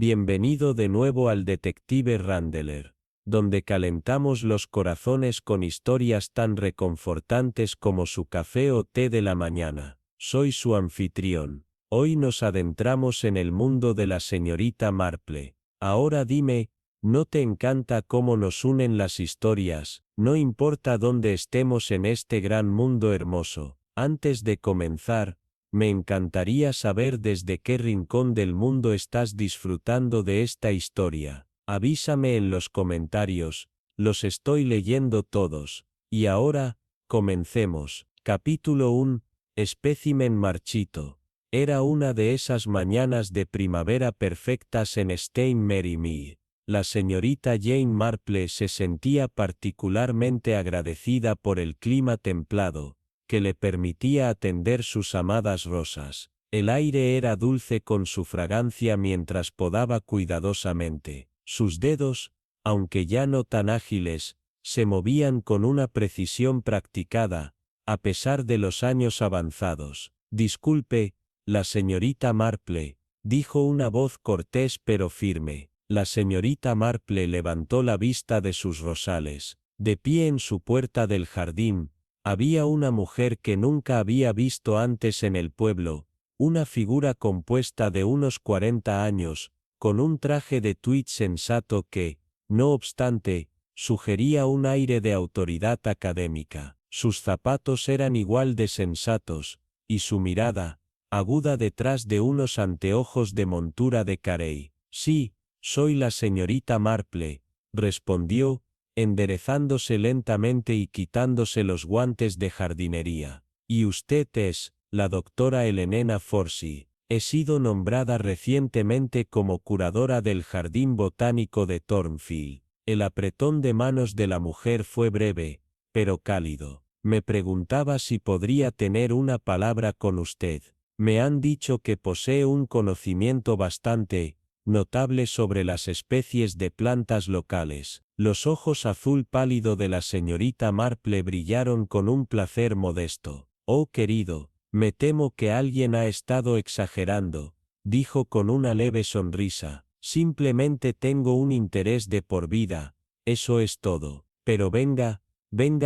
Bienvenido de nuevo al Detective Randler, donde calentamos los corazones con historias tan reconfortantes como su café o té de la mañana. Soy su anfitrión. Hoy nos adentramos en el mundo de la señorita Marple. Ahora dime, ¿no te encanta cómo nos unen las historias? No importa dónde estemos en este gran mundo hermoso. Antes de comenzar, me encantaría saber desde qué rincón del mundo estás disfrutando de esta historia. Avísame en los comentarios, los estoy leyendo todos. Y ahora, comencemos. Capítulo 1. Espécimen marchito. Era una de esas mañanas de primavera perfectas en Stein Mary Mee. La señorita Jane Marple se sentía particularmente agradecida por el clima templado, que le permitía atender sus amadas rosas. El aire era dulce con su fragancia mientras podaba cuidadosamente. Sus dedos, aunque ya no tan ágiles, se movían con una precisión practicada, a pesar de los años avanzados. Disculpe, la señorita Marple, dijo una voz cortés pero firme. La señorita Marple levantó la vista de sus rosales. De pie en su puerta del jardín, había una mujer que nunca había visto antes en el pueblo, una figura compuesta de unos 40 años, con un traje de tweed sensato que, no obstante, sugería un aire de autoridad académica. Sus zapatos eran igual de sensatos, y su mirada, aguda detrás de unos anteojos de montura de carey. Sí, soy la señorita Marple, respondió, enderezándose lentamente y quitándose los guantes de jardinería. Y usted es, la doctora Elena Forsey. He sido nombrada recientemente como curadora del Jardín Botánico de Thornfield. El apretón de manos de la mujer fue breve, pero cálido. Me preguntaba si podría tener una palabra con usted. Me han dicho que posee un conocimiento bastante notable sobre las especies de plantas locales. Los ojos azul pálido de la señorita Marple brillaron con un placer modesto. Oh querido, me temo que alguien ha estado exagerando, dijo con una leve sonrisa. Simplemente tengo un interés de por vida, eso es todo. Pero venga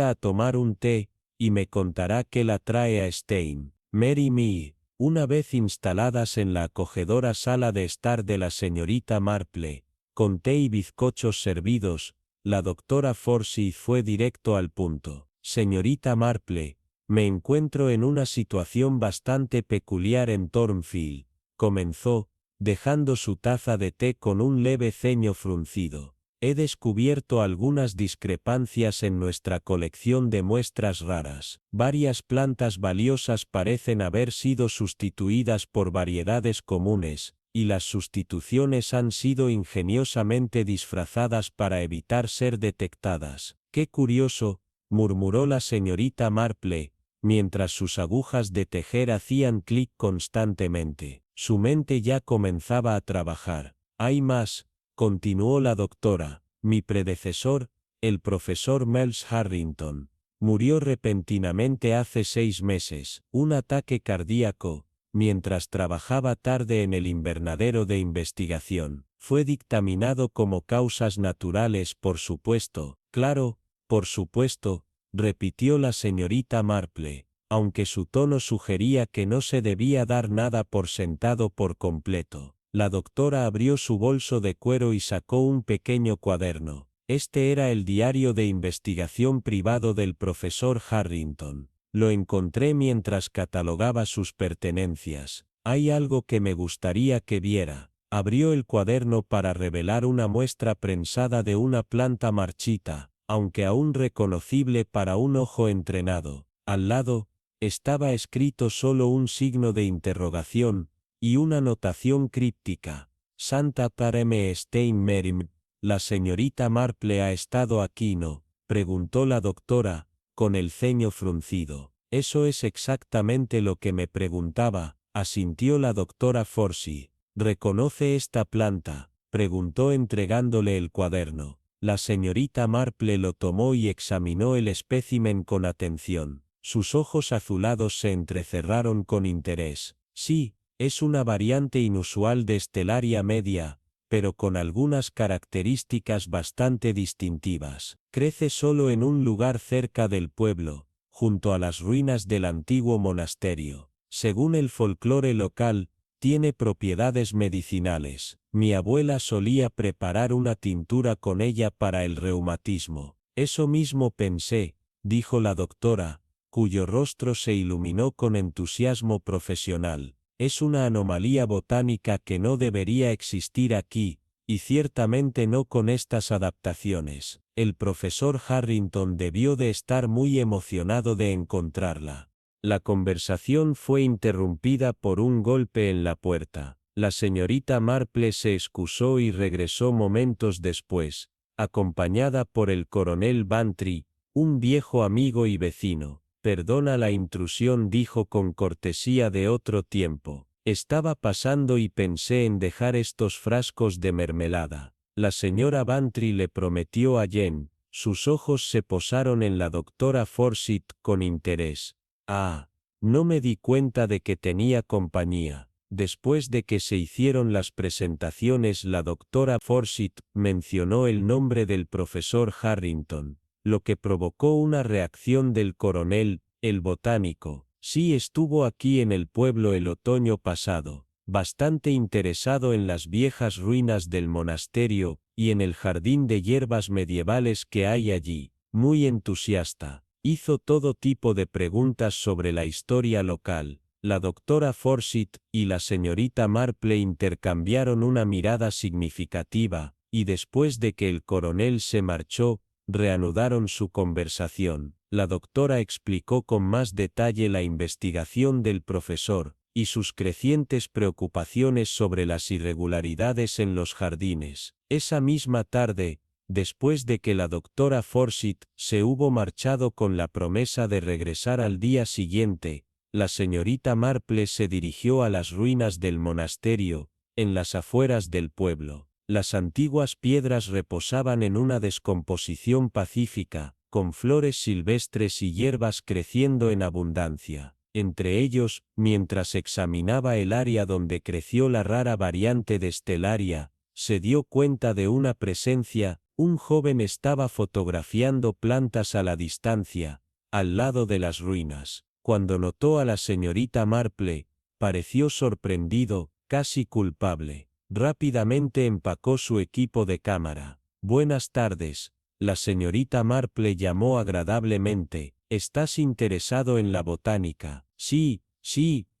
a tomar un té, y me contará qué la trae a Stein Mary Mee. Una vez instaladas en la acogedora sala de estar de la señorita Marple, con té y bizcochos servidos, la doctora Forsey fue directo al punto. Señorita Marple, me encuentro en una situación bastante peculiar en Thornfield, comenzó, dejando su taza de té con un leve ceño fruncido. He descubierto algunas discrepancias en nuestra colección de muestras raras. Varias plantas valiosas parecen haber sido sustituidas por variedades comunes, y las sustituciones han sido ingeniosamente disfrazadas para evitar ser detectadas. ¡Qué curioso!, murmuró la señorita Marple, mientras sus agujas de tejer hacían clic constantemente. Su mente ya comenzaba a trabajar. Hay más, continuó la doctora. Mi predecesor, el profesor Miles Harrington, murió repentinamente hace 6 meses, un ataque cardíaco, mientras trabajaba tarde en el invernadero de investigación. Fue dictaminado como causas naturales, por supuesto. Claro, por supuesto, repitió la señorita Marple, aunque su tono sugería que no se debía dar nada por sentado por completo. La doctora abrió su bolso de cuero y sacó un pequeño cuaderno. Este era el diario de investigación privado del profesor Harrington. Lo encontré mientras catalogaba sus pertenencias. Hay algo que me gustaría que viera. Abrió el cuaderno para revelar una muestra prensada de una planta marchita, aunque aún reconocible para un ojo entrenado. Al lado, estaba escrito solo un signo de interrogación, y una notación críptica. Santa Pareme Stein Merim. ¿La señorita Marple ha estado aquí, no?, preguntó la doctora, con el ceño fruncido. Eso es exactamente lo que me preguntaba, asintió la doctora Forsey. ¿Reconoce esta planta?, preguntó entregándole el cuaderno. La señorita Marple lo tomó y examinó el espécimen con atención. Sus ojos azulados se entrecerraron con interés. Sí, es una variante inusual de Stellaria media, pero con algunas características bastante distintivas. Crece solo en un lugar cerca del pueblo, junto a las ruinas del antiguo monasterio. Según el folclore local, tiene propiedades medicinales. Mi abuela solía preparar una tintura con ella para el reumatismo. Eso mismo pensé, dijo la doctora, cuyo rostro se iluminó con entusiasmo profesional. Es una anomalía botánica que no debería existir aquí, y ciertamente no con estas adaptaciones. El profesor Harrington debió de estar muy emocionado de encontrarla. La conversación fue interrumpida por un golpe en la puerta. La señorita Marple se excusó y regresó momentos después, acompañada por el coronel Bantry, un viejo amigo y vecino. Perdona la intrusión, dijo con cortesía de otro tiempo. Estaba pasando y pensé en dejar estos frascos de mermelada. La señora Bantry le prometió a Jen. Sus ojos se posaron en la doctora Forsyth con interés. Ah, no me di cuenta de que tenía compañía. Después de que se hicieron las presentaciones, la doctora Forsyth mencionó el nombre del profesor Harrington, lo que provocó una reacción del coronel, el botánico. Sí, estuvo aquí en el pueblo el otoño pasado, bastante interesado en las viejas ruinas del monasterio y en el jardín de hierbas medievales que hay allí. Muy entusiasta. Hizo todo tipo de preguntas sobre la historia local. La doctora Forsyth y la señorita Marple intercambiaron una mirada significativa, y después de que el coronel se marchó, reanudaron su conversación. La doctora explicó con más detalle la investigación del profesor, y sus crecientes preocupaciones sobre las irregularidades en los jardines. Esa misma tarde, después de que la doctora Forsyth se hubo marchado con la promesa de regresar al día siguiente, la señorita Marple se dirigió a las ruinas del monasterio, en las afueras del pueblo. Las antiguas piedras reposaban en una descomposición pacífica, con flores silvestres y hierbas creciendo en abundancia. Entre ellos, mientras examinaba el área donde creció la rara variante de estelaria, se dio cuenta de una presencia. Un joven estaba fotografiando plantas a la distancia, al lado de las ruinas. Cuando notó a la señorita Marple, pareció sorprendido, casi culpable. Rápidamente empacó su equipo de cámara. Buenas tardes, la señorita Marple llamó agradablemente. ¿Estás interesado en la botánica? Sí,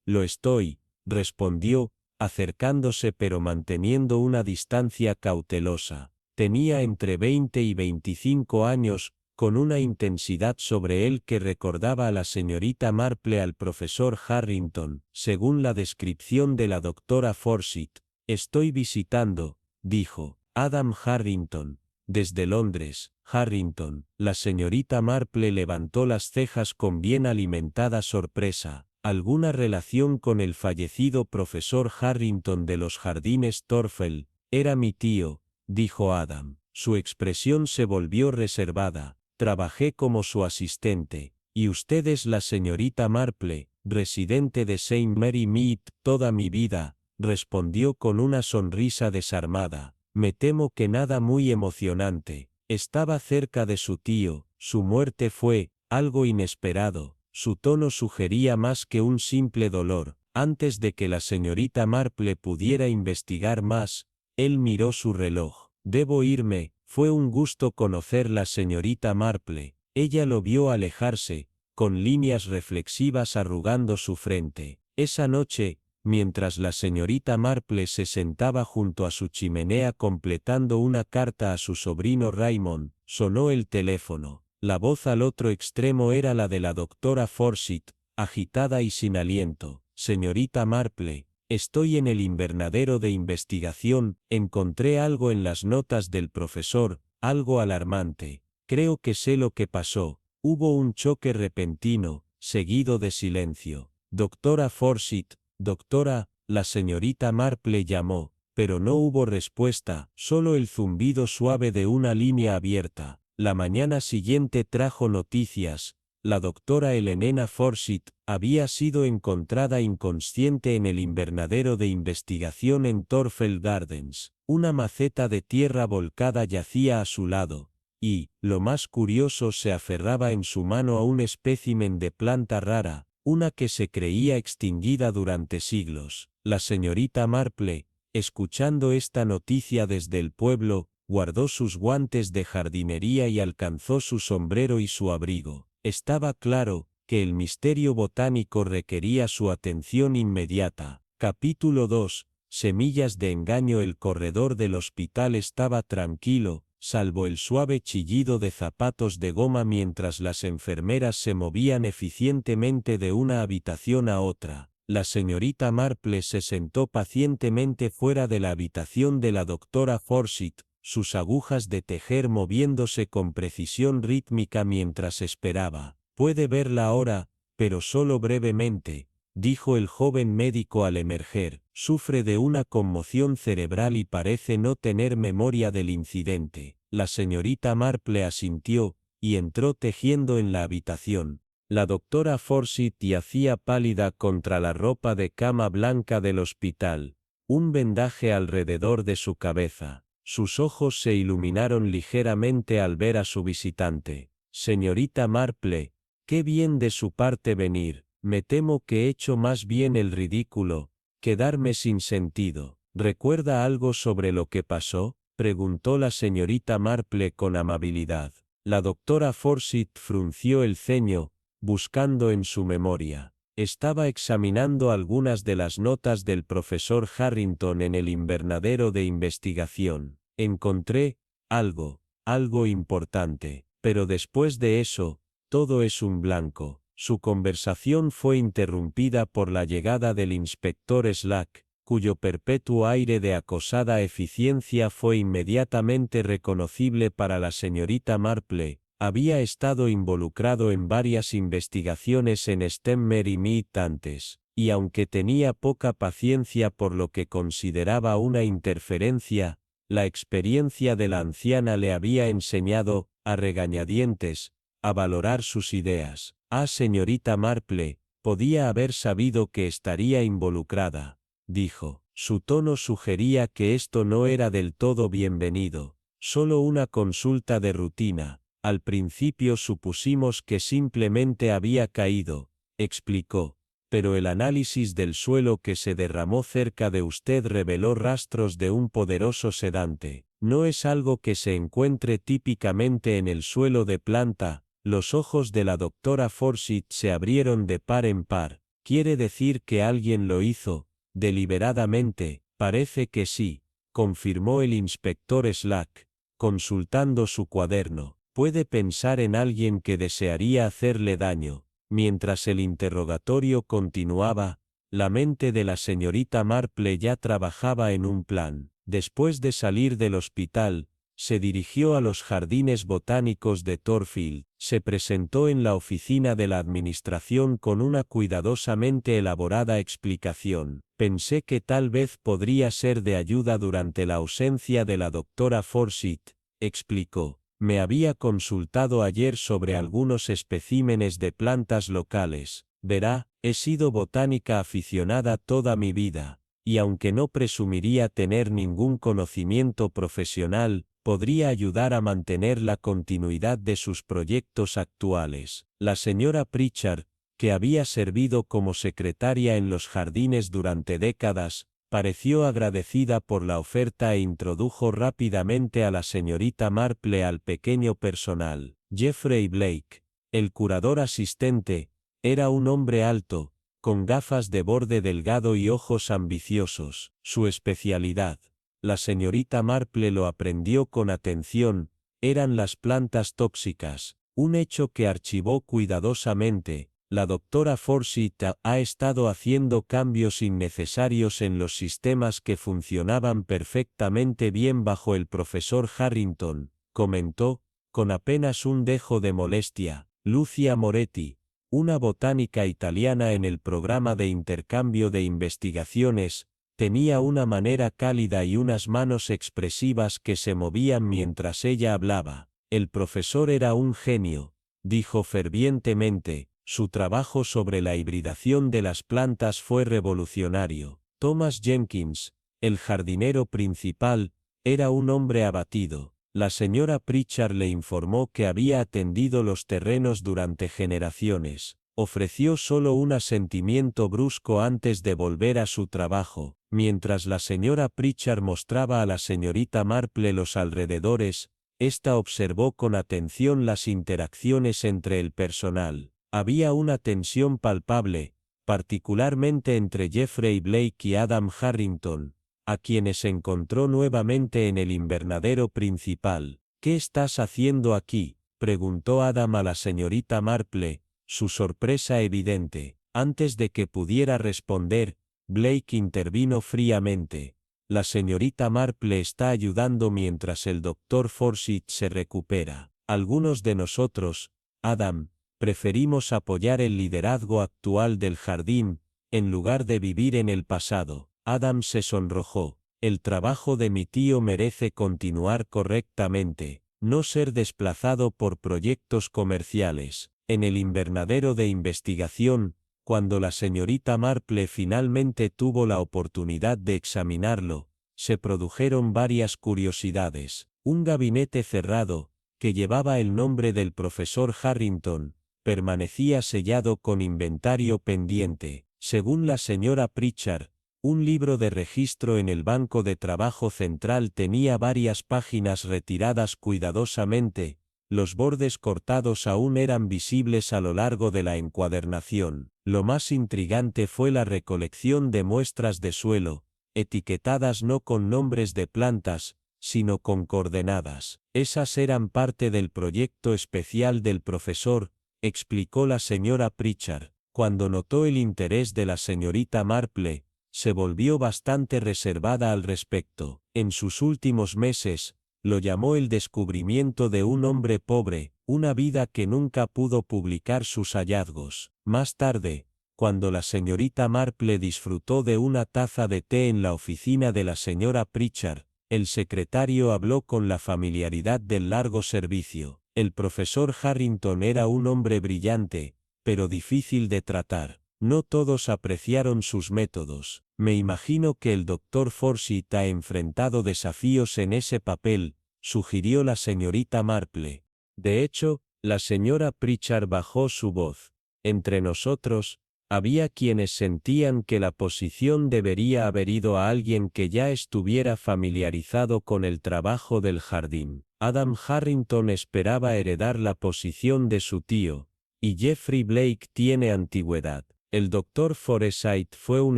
lo estoy, respondió, acercándose pero manteniendo una distancia cautelosa. Tenía entre 20 y 25 años, con una intensidad sobre él que recordaba a la señorita Marple al profesor Harrington, según la descripción de la doctora Forsyth. Estoy visitando, dijo, Adam Harrington, desde Londres. Harrington. La señorita Marple levantó las cejas con bien alimentada sorpresa. ¿Alguna relación con el fallecido profesor Harrington de los jardines Torfel? Era mi tío, dijo Adam. Su expresión se volvió reservada. Trabajé como su asistente. ¿Y usted es la señorita Marple, residente de Saint Mary Mead toda mi vida?, respondió con una sonrisa desarmada. Me temo que nada muy emocionante. Estaba cerca de su tío. Su muerte fue algo inesperado. Su tono sugería más que un simple dolor. Antes de que la señorita Marple pudiera investigar más, él miró su reloj. Debo irme. Fue un gusto conocer la señorita Marple. Ella lo vio alejarse, con líneas reflexivas arrugando su frente. Esa noche, mientras la señorita Marple se sentaba junto a su chimenea completando una carta a su sobrino Raymond, sonó el teléfono. La voz al otro extremo era la de la doctora Forsyth, agitada y sin aliento. Señorita Marple, estoy en el invernadero de investigación, encontré algo en las notas del profesor, algo alarmante. Creo que sé lo que pasó. Hubo un choque repentino, seguido de silencio. Doctora Forsyth, doctora, la señorita Marple llamó, pero no hubo respuesta, solo el zumbido suave de una línea abierta. La mañana siguiente trajo noticias. La doctora Helena Forsyth había sido encontrada inconsciente en el invernadero de investigación en Torfel Gardens. Una maceta de tierra volcada yacía a su lado, y, lo más curioso, se aferraba en su mano a un espécimen de planta rara, una que se creía extinguida durante siglos. La señorita Marple, escuchando esta noticia desde el pueblo, guardó sus guantes de jardinería y alcanzó su sombrero y su abrigo. Estaba claro que el misterio botánico requería su atención inmediata. Capítulo 2. Semillas de engaño. El corredor del hospital estaba tranquilo, salvo el suave chillido de zapatos de goma mientras las enfermeras se movían eficientemente de una habitación a otra. La señorita Marple se sentó pacientemente fuera de la habitación de la doctora Forsyth, sus agujas de tejer moviéndose con precisión rítmica mientras esperaba. «Puede verla ahora, pero solo brevemente», dijo el joven médico al emerger. «Sufre de una conmoción cerebral y parece no tener memoria del incidente». La señorita Marple asintió, y entró tejiendo en la habitación. La doctora Forsyth yacía pálida contra la ropa de cama blanca del hospital, un vendaje alrededor de su cabeza. Sus ojos se iluminaron ligeramente al ver a su visitante. «Señorita Marple, qué bien de su parte venir. Me temo que he hecho más bien el ridículo, quedarme sin sentido». «¿Recuerda algo sobre lo que pasó?», preguntó la señorita Marple con amabilidad. La doctora Forsyth frunció el ceño, buscando en su memoria. Estaba examinando algunas de las notas del profesor Harrington en el invernadero de investigación. «Encontré algo importante, pero después de eso, todo es un blanco». Su conversación fue interrumpida por la llegada del inspector Slack, cuyo perpetuo aire de acosada eficiencia fue inmediatamente reconocible para la señorita Marple. Había estado involucrado en varias investigaciones en Stemmer y Mead antes, y aunque tenía poca paciencia por lo que consideraba una interferencia, la experiencia de la anciana le había enseñado, a regañadientes, a valorar sus ideas. «Ah, señorita Marple, podía haber sabido que estaría involucrada», dijo. Su tono sugería que esto no era del todo bienvenido, solo una consulta de rutina. «Al principio supusimos que simplemente había caído», explicó, «pero el análisis del suelo que se derramó cerca de usted reveló rastros de un poderoso sedante. No es algo que se encuentre típicamente en el suelo de planta». Los ojos de la doctora Forsyth se abrieron de par en par. «¿Quiere decir que alguien lo hizo, deliberadamente?» «Parece que sí», confirmó el inspector Slack, consultando su cuaderno. «¿Puede pensar en alguien que desearía hacerle daño?». Mientras el interrogatorio continuaba, la mente de la señorita Marple ya trabajaba en un plan. Después de salir del hospital, se dirigió a los jardines botánicos de Thorfield. Se presentó en la oficina de la administración con una cuidadosamente elaborada explicación. «Pensé que tal vez podría ser de ayuda durante la ausencia de la doctora Forsyth», explicó. «Me había consultado ayer sobre algunos especímenes de plantas locales. Verá, he sido botánica aficionada toda mi vida, y aunque no presumiría tener ningún conocimiento profesional, podría ayudar a mantener la continuidad de sus proyectos actuales». La señora Pritchard, que había servido como secretaria en los jardines durante décadas, pareció agradecida por la oferta e introdujo rápidamente a la señorita Marple al pequeño personal. Jeffrey Blake, el curador asistente, era un hombre alto, con gafas de borde delgado y ojos ambiciosos. Su especialidad, la señorita Marple lo aprendió con atención, eran las plantas tóxicas, un hecho que archivó cuidadosamente. La doctora Forsyth ha estado haciendo cambios innecesarios en los sistemas que funcionaban perfectamente bien bajo el profesor Harrington, comentó, con apenas un dejo de molestia, Lucia Moretti, una botánica italiana en el programa de intercambio de investigaciones. Tenía una manera cálida y unas manos expresivas que se movían mientras ella hablaba. «El profesor era un genio», dijo fervientemente. «Su trabajo sobre la hibridación de las plantas fue revolucionario». Thomas Jenkins, El jardinero principal era un hombre abatido. La señora Pritchard le informó que había atendido los terrenos durante generaciones. Ofreció solo un asentimiento brusco antes de volver a su trabajo. Mientras la señora Pritchard mostraba a la señorita Marple los alrededores, ésta observó con atención las interacciones entre el personal. Había una tensión palpable, particularmente entre Jeffrey Blake y Adam Harrington, a quienes encontró nuevamente en el invernadero principal. «¿Qué estás haciendo aquí?», preguntó Adam a la señorita Marple, su sorpresa evidente. Antes de que pudiera responder, Blake intervino fríamente. «La señorita Marple está ayudando mientras el doctor Forsyth se recupera. Algunos de nosotros, Adam, preferimos apoyar el liderazgo actual del jardín, en lugar de vivir en el pasado». Adam se sonrojó. «El trabajo de mi tío merece continuar correctamente, no ser desplazado por proyectos comerciales». En el invernadero de investigación, cuando la señorita Marple finalmente tuvo la oportunidad de examinarlo, se produjeron varias curiosidades. Un gabinete cerrado, que llevaba el nombre del profesor Harrington, permanecía sellado con inventario pendiente. Según la señora Pritchard, un libro de registro en el banco de trabajo central tenía varias páginas retiradas cuidadosamente. Los bordes cortados aún eran visibles a lo largo de la encuadernación. Lo más intrigante fue la recolección de muestras de suelo, etiquetadas no con nombres de plantas, sino con coordenadas. «Esas eran parte del proyecto especial del profesor», explicó la señora Pritchard. Cuando notó el interés de la señorita Marple, se volvió bastante reservada al respecto. En sus últimos meses, lo llamó el descubrimiento de un hombre pobre, una vida que nunca pudo publicar sus hallazgos. Más tarde, cuando la señorita Marple disfrutó de una taza de té en la oficina de la señora Pritchard, el secretario habló con la familiaridad del largo servicio. El profesor Harrington era un hombre brillante, pero difícil de tratar. No todos apreciaron sus métodos. «Me imagino que el doctor Forsyth ha enfrentado desafíos en ese papel», sugirió la señorita Marple. De hecho, la señora Pritchard bajó su voz. «Entre nosotros, había quienes sentían que la posición debería haber ido a alguien que ya estuviera familiarizado con el trabajo del jardín. Adam Harrington esperaba heredar la posición de su tío, y Jeffrey Blake tiene antigüedad. El doctor Forsyth fue un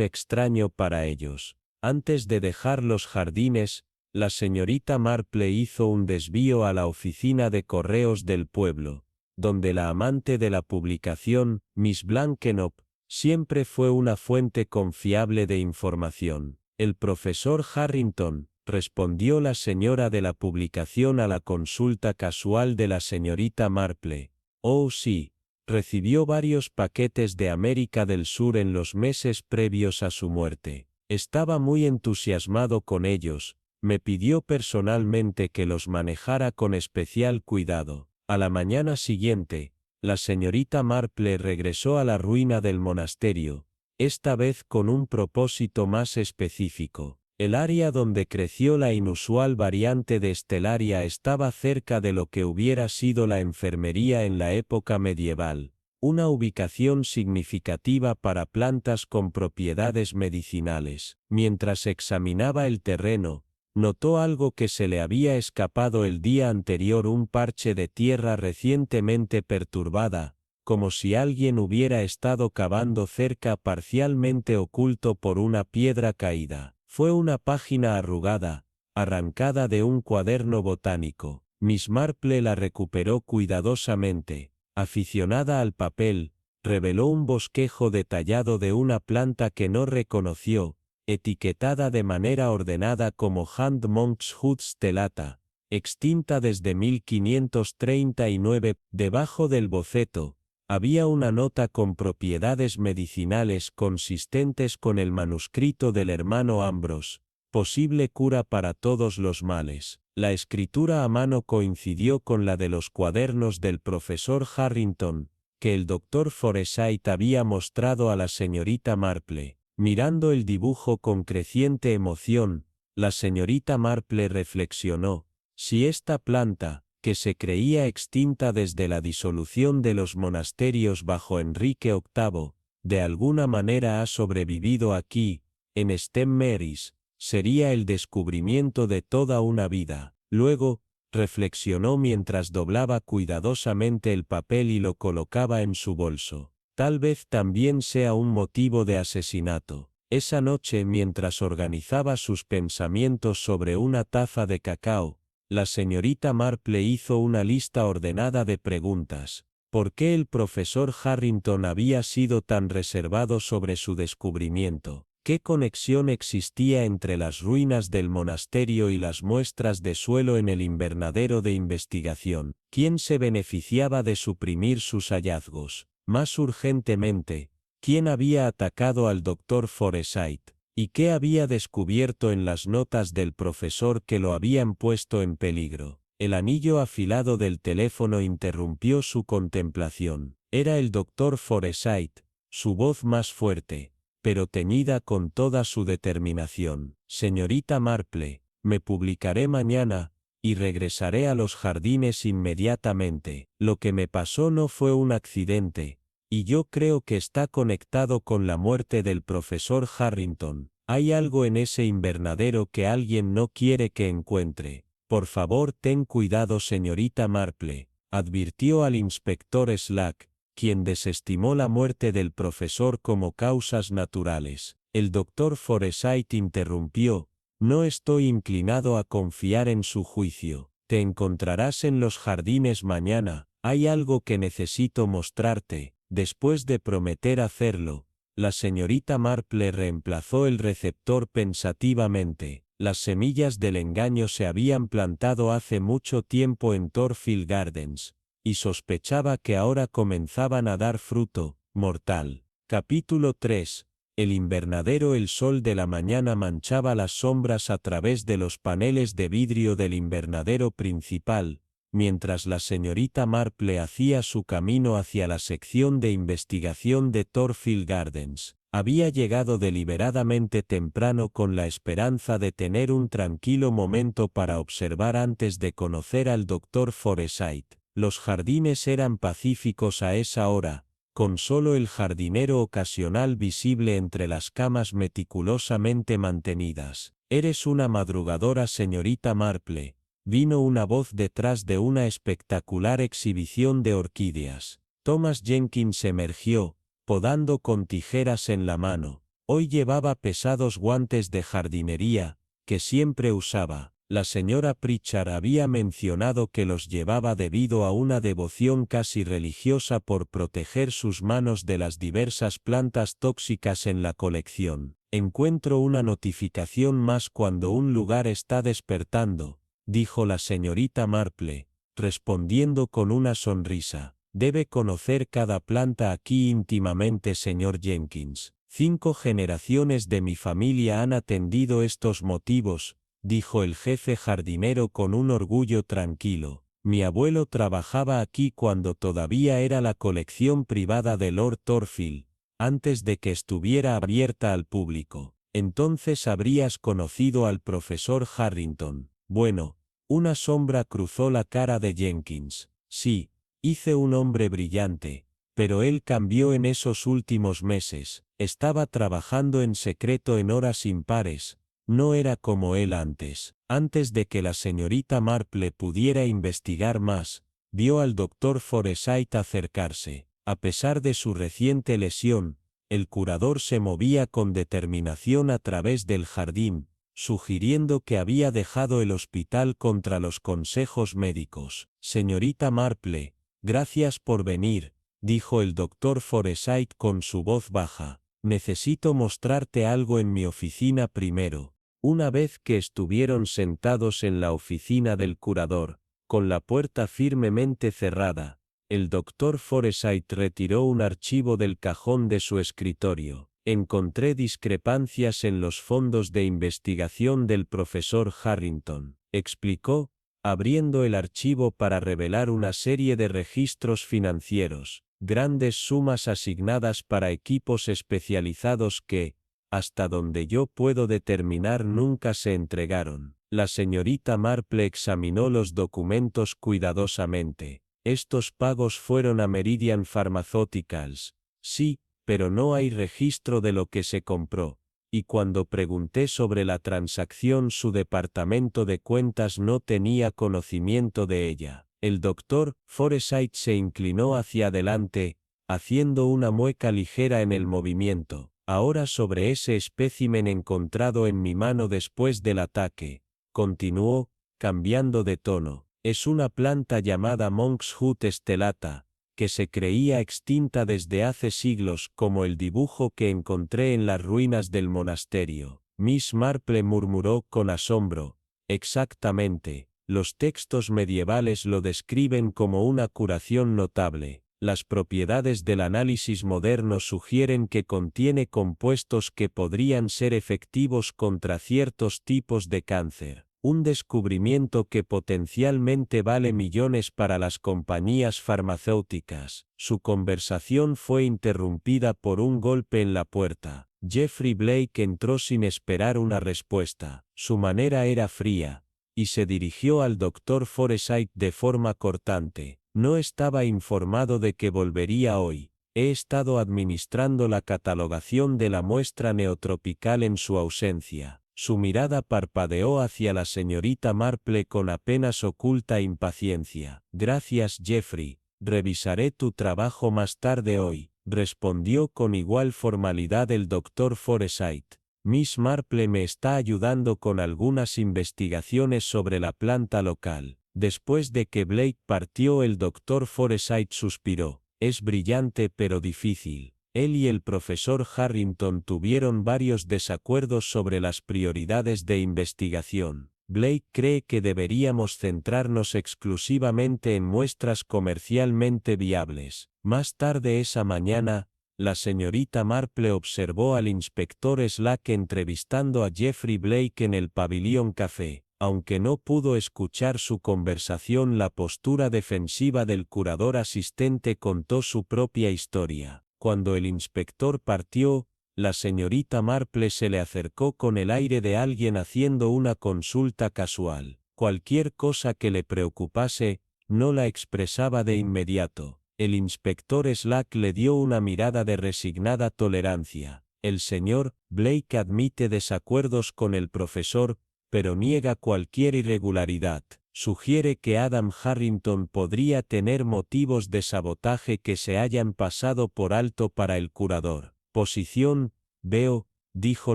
extraño para ellos. Antes de dejar los jardines, la señorita Marple hizo un desvío a la oficina de correos del pueblo, donde la amante de la publicación, Miss Blankenop, siempre fue una fuente confiable de información. «El profesor Harrington», respondió la señora de la publicación a la consulta casual de la señorita Marple. «Oh sí. Recibió varios paquetes de América del Sur en los meses previos a su muerte. Estaba muy entusiasmado con ellos, me pidió personalmente que los manejara con especial cuidado». A la mañana siguiente, la señorita Marple regresó a la ruina del monasterio, esta vez con un propósito más específico. El área donde creció la inusual variante de Stellaria estaba cerca de lo que hubiera sido la enfermería en la época medieval, una ubicación significativa para plantas con propiedades medicinales. Mientras examinaba el terreno, notó algo que se le había escapado el día anterior: un parche de tierra recientemente perturbada, como si alguien hubiera estado cavando cerca, parcialmente oculto por una piedra caída. Fue una página arrugada, arrancada de un cuaderno botánico. Miss Marple la recuperó cuidadosamente. Aficionada al papel, reveló un bosquejo detallado de una planta que no reconoció, etiquetada de manera ordenada como Hand Monk's Hood stellata, extinta desde 1539. Debajo del boceto, había una nota con propiedades medicinales consistentes con el manuscrito del hermano Ambrose, posible cura para todos los males. La escritura a mano coincidió con la de los cuadernos del profesor Harrington, que el doctor Forsyth había mostrado a la señorita Marple. Mirando el dibujo con creciente emoción, la señorita Marple reflexionó, si esta planta, que se creía extinta desde la disolución de los monasterios bajo Enrique VIII, de alguna manera ha sobrevivido aquí, en St. Mary's, sería el descubrimiento de toda una vida. Luego, reflexionó mientras doblaba cuidadosamente el papel y lo colocaba en su bolso. Tal vez también sea un motivo de asesinato. Esa noche, mientras organizaba sus pensamientos sobre una taza de cacao, la señorita Marple hizo una lista ordenada de preguntas. ¿Por qué el profesor Harrington había sido tan reservado sobre su descubrimiento? ¿Qué conexión existía entre las ruinas del monasterio y las muestras de suelo en el invernadero de investigación? ¿Quién se beneficiaba de suprimir sus hallazgos? Más urgentemente, ¿quién había atacado al Dr. Forsyth? ¿Y qué había descubierto en las notas del profesor que lo habían puesto en peligro? El anillo afilado del teléfono interrumpió su contemplación. Era el Dr. Forsyth, su voz más fuerte, pero teñida con toda su determinación. Señorita Marple, me publicaré mañana, y regresaré a los jardines inmediatamente. Lo que me pasó no fue un accidente, y yo creo que está conectado con la muerte del profesor Harrington. Hay algo en ese invernadero que alguien no quiere que encuentre. Por favor, ten cuidado, señorita Marple, advirtió al inspector Slack, quien desestimó la muerte del profesor como causas naturales. El doctor Forsyth interrumpió, no estoy inclinado a confiar en su juicio. Te encontrarás en los jardines mañana, hay algo que necesito mostrarte. Después de prometer hacerlo, la señorita Marple reemplazó el receptor pensativamente. Las semillas del engaño se habían plantado hace mucho tiempo en Thornfield Gardens, y sospechaba que ahora comenzaban a dar fruto mortal. Capítulo 3. El invernadero. El sol de la mañana manchaba las sombras a través de los paneles de vidrio del invernadero principal, mientras la señorita Marple hacía su camino hacia la sección de investigación de Thornfield Gardens. Había llegado deliberadamente temprano con la esperanza de tener un tranquilo momento para observar antes de conocer al Dr. Forsyth. Los jardines eran pacíficos a esa hora, con solo el jardinero ocasional visible entre las camas meticulosamente mantenidas. «Eres una madrugadora, señorita Marple», vino una voz detrás de una espectacular exhibición de orquídeas. Thomas Jenkins emergió, podando con tijeras en la mano. Hoy llevaba pesados guantes de jardinería, que siempre usaba. La señora Pritchard había mencionado que los llevaba debido a una devoción casi religiosa por proteger sus manos de las diversas plantas tóxicas en la colección. Encuentro una notificación más cuando un lugar está despertando, dijo la señorita Marple, respondiendo con una sonrisa. Debe conocer cada planta aquí íntimamente, señor Jenkins. 5 generaciones de mi familia han atendido estos motivos, dijo el jefe jardinero con un orgullo tranquilo. Mi abuelo trabajaba aquí cuando todavía era la colección privada de Lord Thornfield, antes de que estuviera abierta al público. Entonces habrías conocido al profesor Harrington. Bueno, una sombra cruzó la cara de Jenkins. Sí, hice un hombre brillante, pero él cambió en esos últimos meses. Estaba trabajando en secreto en horas impares. No era como él antes. Antes de que la señorita Marple pudiera investigar más, vio al Dr. Forsyth acercarse. A pesar de su reciente lesión, el curador se movía con determinación a través del jardín, sugiriendo que había dejado el hospital contra los consejos médicos. Señorita Marple, gracias por venir, dijo el Dr. Forsyth con su voz baja. Necesito mostrarte algo en mi oficina primero. Una vez que estuvieron sentados en la oficina del curador, con la puerta firmemente cerrada, el Dr. Forsyth retiró un archivo del cajón de su escritorio. Encontré discrepancias en los fondos de investigación del profesor Harrington, explicó, abriendo el archivo para revelar una serie de registros financieros, grandes sumas asignadas para equipos especializados que, hasta donde yo puedo determinar nunca se entregaron. La señorita Marple examinó los documentos cuidadosamente. Estos pagos fueron a Meridian Pharmaceuticals. Sí, pero no hay registro de lo que se compró. Y cuando pregunté sobre la transacción, su departamento de cuentas no tenía conocimiento de ella. El doctor Forsyth se inclinó hacia adelante, haciendo una mueca ligera en el movimiento. Ahora sobre ese espécimen encontrado en mi mano después del ataque, continuó, cambiando de tono, es una planta llamada Monkshood stellata, que se creía extinta desde hace siglos, como el dibujo que encontré en las ruinas del monasterio. Miss Marple murmuró con asombro. Exactamente, los textos medievales lo describen como una curación notable. Las propiedades del análisis moderno sugieren que contiene compuestos que podrían ser efectivos contra ciertos tipos de cáncer. Un descubrimiento que potencialmente vale millones para las compañías farmacéuticas. Su conversación fue interrumpida por un golpe en la puerta. Jeffrey Blake entró sin esperar una respuesta. Su manera era fría, y se dirigió al Dr. Forsyth de forma cortante. No estaba informado de que volvería hoy. He estado administrando la catalogación de la muestra neotropical en su ausencia. Su mirada parpadeó hacia la señorita Marple con apenas oculta impaciencia. Gracias, Jeffrey. Revisaré tu trabajo más tarde hoy, respondió con igual formalidad el Dr. Forsyth. Miss Marple me está ayudando con algunas investigaciones sobre la planta local. Después de que Blake partió, el Dr. Forsyth suspiró. Es brillante pero difícil. Él y el profesor Harrington tuvieron varios desacuerdos sobre las prioridades de investigación. Blake cree que deberíamos centrarnos exclusivamente en muestras comercialmente viables. Más tarde esa mañana, la señorita Marple observó al inspector Slack entrevistando a Jeffrey Blake en el Pavilion Café. Aunque no pudo escuchar su conversación, la postura defensiva del curador asistente contó su propia historia. Cuando el inspector partió, la señorita Marple se le acercó con el aire de alguien haciendo una consulta casual. Cualquier cosa que le preocupase, no la expresaba de inmediato. El inspector Slack le dio una mirada de resignada tolerancia. El señor Blake admite desacuerdos con el profesor, pero niega cualquier irregularidad. Sugiere que Adam Harrington podría tener motivos de sabotaje que se hayan pasado por alto para el curador. Posición, veo, dijo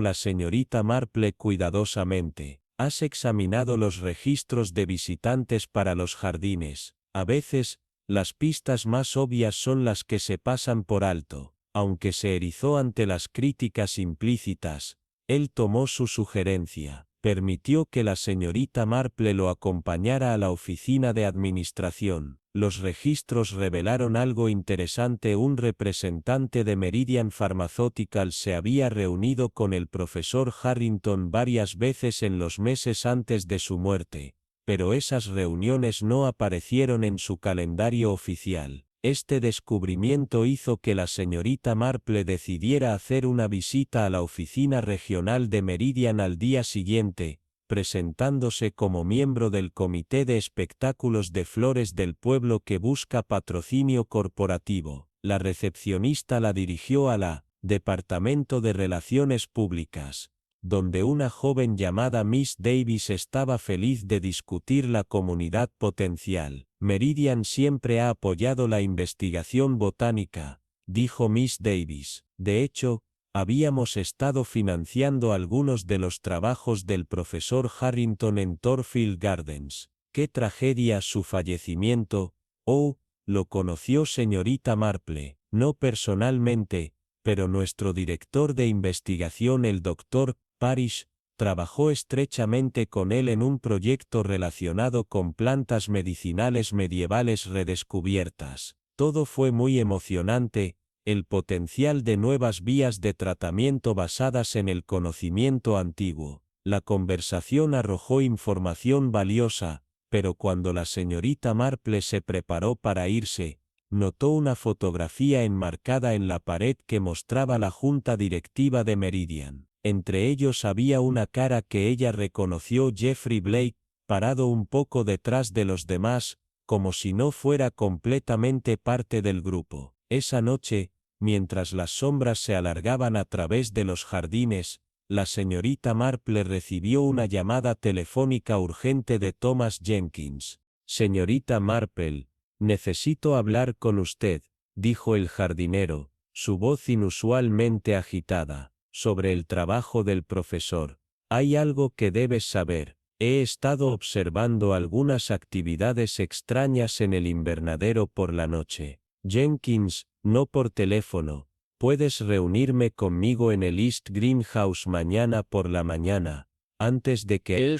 la señorita Marple cuidadosamente. Has examinado los registros de visitantes para los jardines. A veces, las pistas más obvias son las que se pasan por alto. Aunque se erizó ante las críticas implícitas, él tomó su sugerencia. Permitió que la señorita Marple lo acompañara a la oficina de administración. Los registros revelaron algo interesante. Un representante de Meridian Pharmaceuticals se había reunido con el profesor Harrington varias veces en los meses antes de su muerte, pero esas reuniones no aparecieron en su calendario oficial. Este descubrimiento hizo que la señorita Marple decidiera hacer una visita a la oficina regional de Meridian al día siguiente, presentándose como miembro del Comité de Espectáculos de Flores del pueblo que busca patrocinio corporativo. La recepcionista la dirigió a la Departamento de Relaciones Públicas, donde una joven llamada Miss Davis estaba feliz de discutir la comunidad potencial. Meridian siempre ha apoyado la investigación botánica, dijo Miss Davis. De hecho, habíamos estado financiando algunos de los trabajos del profesor Harrington en Thornfield Gardens. ¡Qué tragedia su fallecimiento! Oh, lo conoció señorita Marple, no personalmente, pero nuestro director de investigación, el Dr. Parrish, trabajó estrechamente con él en un proyecto relacionado con plantas medicinales medievales redescubiertas. Todo fue muy emocionante. El potencial de nuevas vías de tratamiento basadas en el conocimiento antiguo. La conversación arrojó información valiosa, pero cuando la señorita Marple se preparó para irse, Notó una fotografía enmarcada en la pared que mostraba la junta directiva de Meridian. Entre ellos había una cara que ella reconoció: Jeffrey Blake, parado un poco detrás de los demás, como si no fuera completamente parte del grupo. Esa noche, mientras las sombras se alargaban a través de los jardines, la señorita Marple recibió una llamada telefónica urgente de Thomas Jenkins. «Señorita Marple, necesito hablar con usted», dijo el jardinero, su voz inusualmente agitada, «sobre el trabajo del profesor. Hay algo que debes saber. He estado observando algunas actividades extrañas en el invernadero por la noche». «Jenkins, no por teléfono. Puedes reunirme conmigo en el East Greenhouse mañana por la mañana, antes de que...»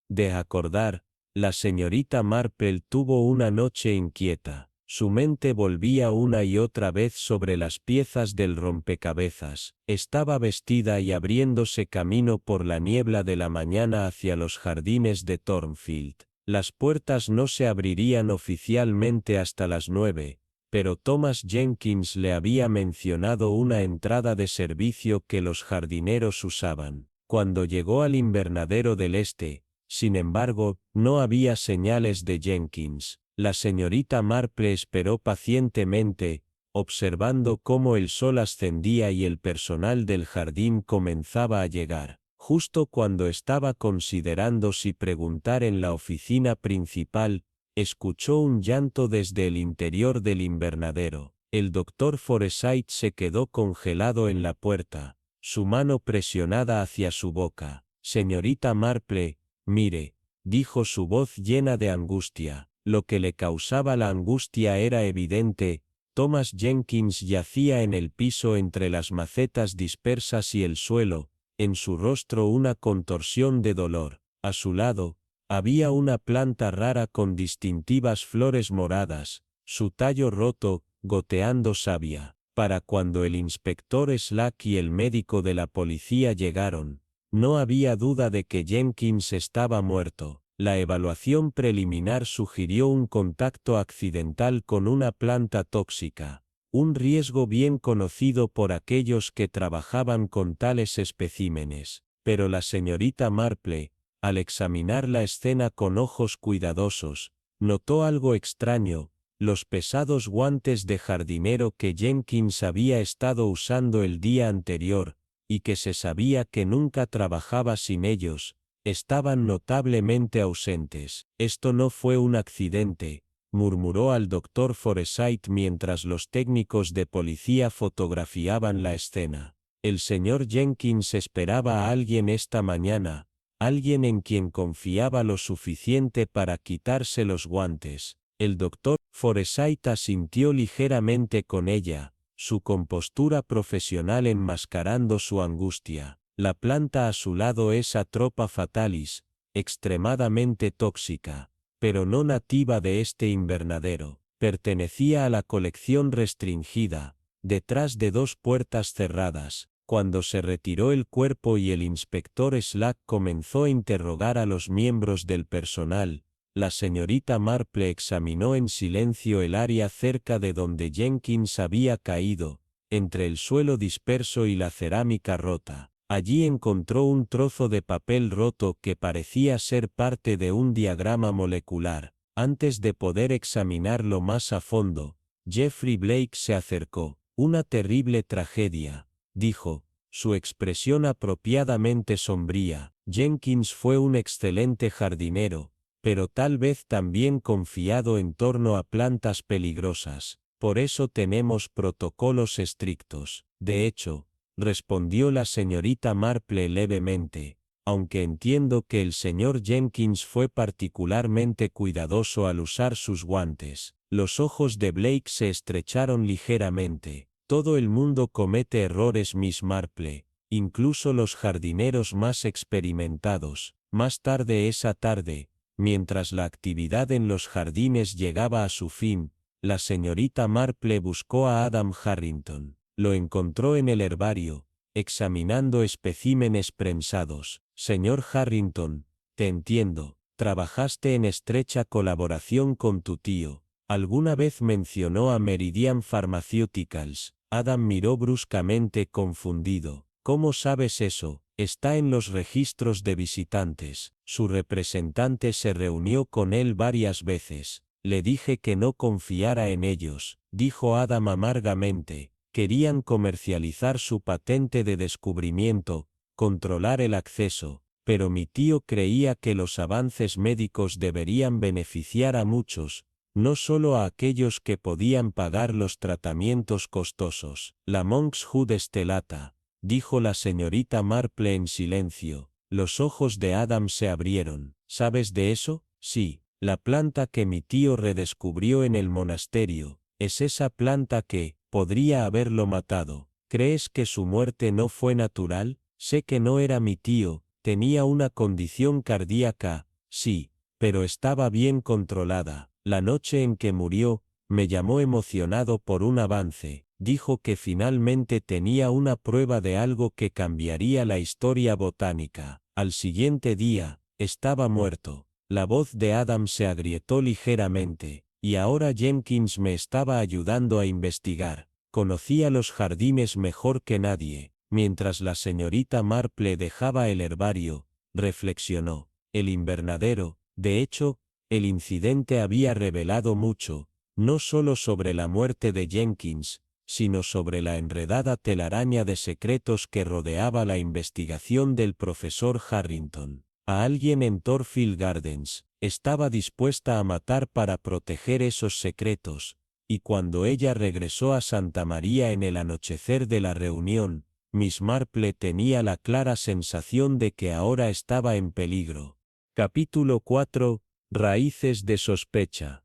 De acordar, la señorita Marple tuvo una noche inquieta. Su mente volvía una y otra vez sobre las piezas del rompecabezas. Estaba vestida y abriéndose camino por la niebla de la mañana hacia los jardines de Thornfield. Las puertas no se abrirían oficialmente hasta las 9, pero Thomas Jenkins le había mencionado una entrada de servicio que los jardineros usaban. Cuando llegó al invernadero del este, sin embargo, no había señales de Jenkins. La señorita Marple esperó pacientemente, observando cómo el sol ascendía y el personal del jardín comenzaba a llegar. Justo cuando estaba considerando si preguntar en la oficina principal, escuchó un llanto desde el interior del invernadero. El doctor Forsyth se quedó congelado en la puerta, su mano presionada hacia su boca. «Señorita Marple, mire», dijo su voz llena de angustia. Lo que le causaba la angustia era evidente. Thomas Jenkins yacía en el piso entre las macetas dispersas y el suelo, en su rostro una contorsión de dolor. A su lado, había una planta rara con distintivas flores moradas, su tallo roto, goteando savia. Para cuando el inspector Slack y el médico de la policía llegaron, no había duda de que Jenkins estaba muerto. La evaluación preliminar sugirió un contacto accidental con una planta tóxica, un riesgo bien conocido por aquellos que trabajaban con tales especímenes. Pero la señorita Marple, al examinar la escena con ojos cuidadosos, notó algo extraño: los pesados guantes de jardinero que Jenkins había estado usando el día anterior, y que se sabía que nunca trabajaba sin ellos, estaban notablemente ausentes. «Esto no fue un accidente», murmuró al doctor Forsyth mientras los técnicos de policía fotografiaban la escena. «El señor Jenkins esperaba a alguien esta mañana, alguien en quien confiaba lo suficiente para quitarse los guantes». El doctor Forsyth asintió ligeramente con ella, su compostura profesional enmascarando su angustia. «La planta a su lado es Atropa fatalis, extremadamente tóxica, pero no nativa de este invernadero. Pertenecía a la colección restringida, detrás de 2 puertas cerradas». Cuando se retiró el cuerpo y el inspector Slack comenzó a interrogar a los miembros del personal, la señorita Marple examinó en silencio el área cerca de donde Jenkins había caído, entre el suelo disperso y la cerámica rota. Allí encontró un trozo de papel roto que parecía ser parte de un diagrama molecular. Antes de poder examinarlo más a fondo, Jeffrey Blake se acercó. «Una terrible tragedia», dijo, su expresión apropiadamente sombría. «Jenkins fue un excelente jardinero, pero tal vez también confiado en torno a plantas peligrosas. Por eso tenemos protocolos estrictos». «De hecho», respondió la señorita Marple levemente, «aunque entiendo que el señor Jenkins fue particularmente cuidadoso al usar sus guantes». Los ojos de Blake se estrecharon ligeramente. «Todo el mundo comete errores, Miss Marple, incluso los jardineros más experimentados». Más tarde esa tarde, mientras la actividad en los jardines llegaba a su fin, la señorita Marple buscó a Adam Harrington. Lo encontró en el herbario, examinando especímenes prensados. «Señor Harrington, te entiendo. Trabajaste en estrecha colaboración con tu tío. ¿Alguna vez mencionó a Meridian Pharmaceuticals? Adam miró bruscamente confundido. ¿Cómo sabes eso? Está en los registros de visitantes. Su representante se reunió con él varias veces. Le dije que no confiara en ellos, dijo Adam amargamente. Querían comercializar su patente de descubrimiento, controlar el acceso, pero mi tío creía que los avances médicos deberían beneficiar a muchos, no solo a aquellos que podían pagar los tratamientos costosos. La Monkshood estelata, dijo la señorita Marple en silencio. Los ojos de Adam se abrieron. ¿Sabes de eso? Sí, la planta que mi tío redescubrió en el monasterio, es esa planta que podría haberlo matado. ¿Crees que su muerte no fue natural? Sé que no era mi tío, tenía una condición cardíaca, sí, pero estaba bien controlada. La noche en que murió, me llamó emocionado por un avance. Dijo que finalmente tenía una prueba de algo que cambiaría la historia botánica. Al siguiente día, estaba muerto. La voz de Adam se agrietó ligeramente, y ahora Jenkins me estaba ayudando a investigar. Conocía los jardines mejor que nadie. Mientras la señorita Marple dejaba el herbario, reflexionó. El invernadero, de hecho, el incidente había revelado mucho, no solo sobre la muerte de Jenkins, sino sobre la enredada telaraña de secretos que rodeaba la investigación del profesor Harrington. A alguien en Thornfield Gardens, estaba dispuesta a matar para proteger esos secretos, y cuando ella regresó a Santa María en el anochecer de la reunión, Miss Marple tenía la clara sensación de que ahora estaba en peligro. Capítulo 4. Raíces de sospecha.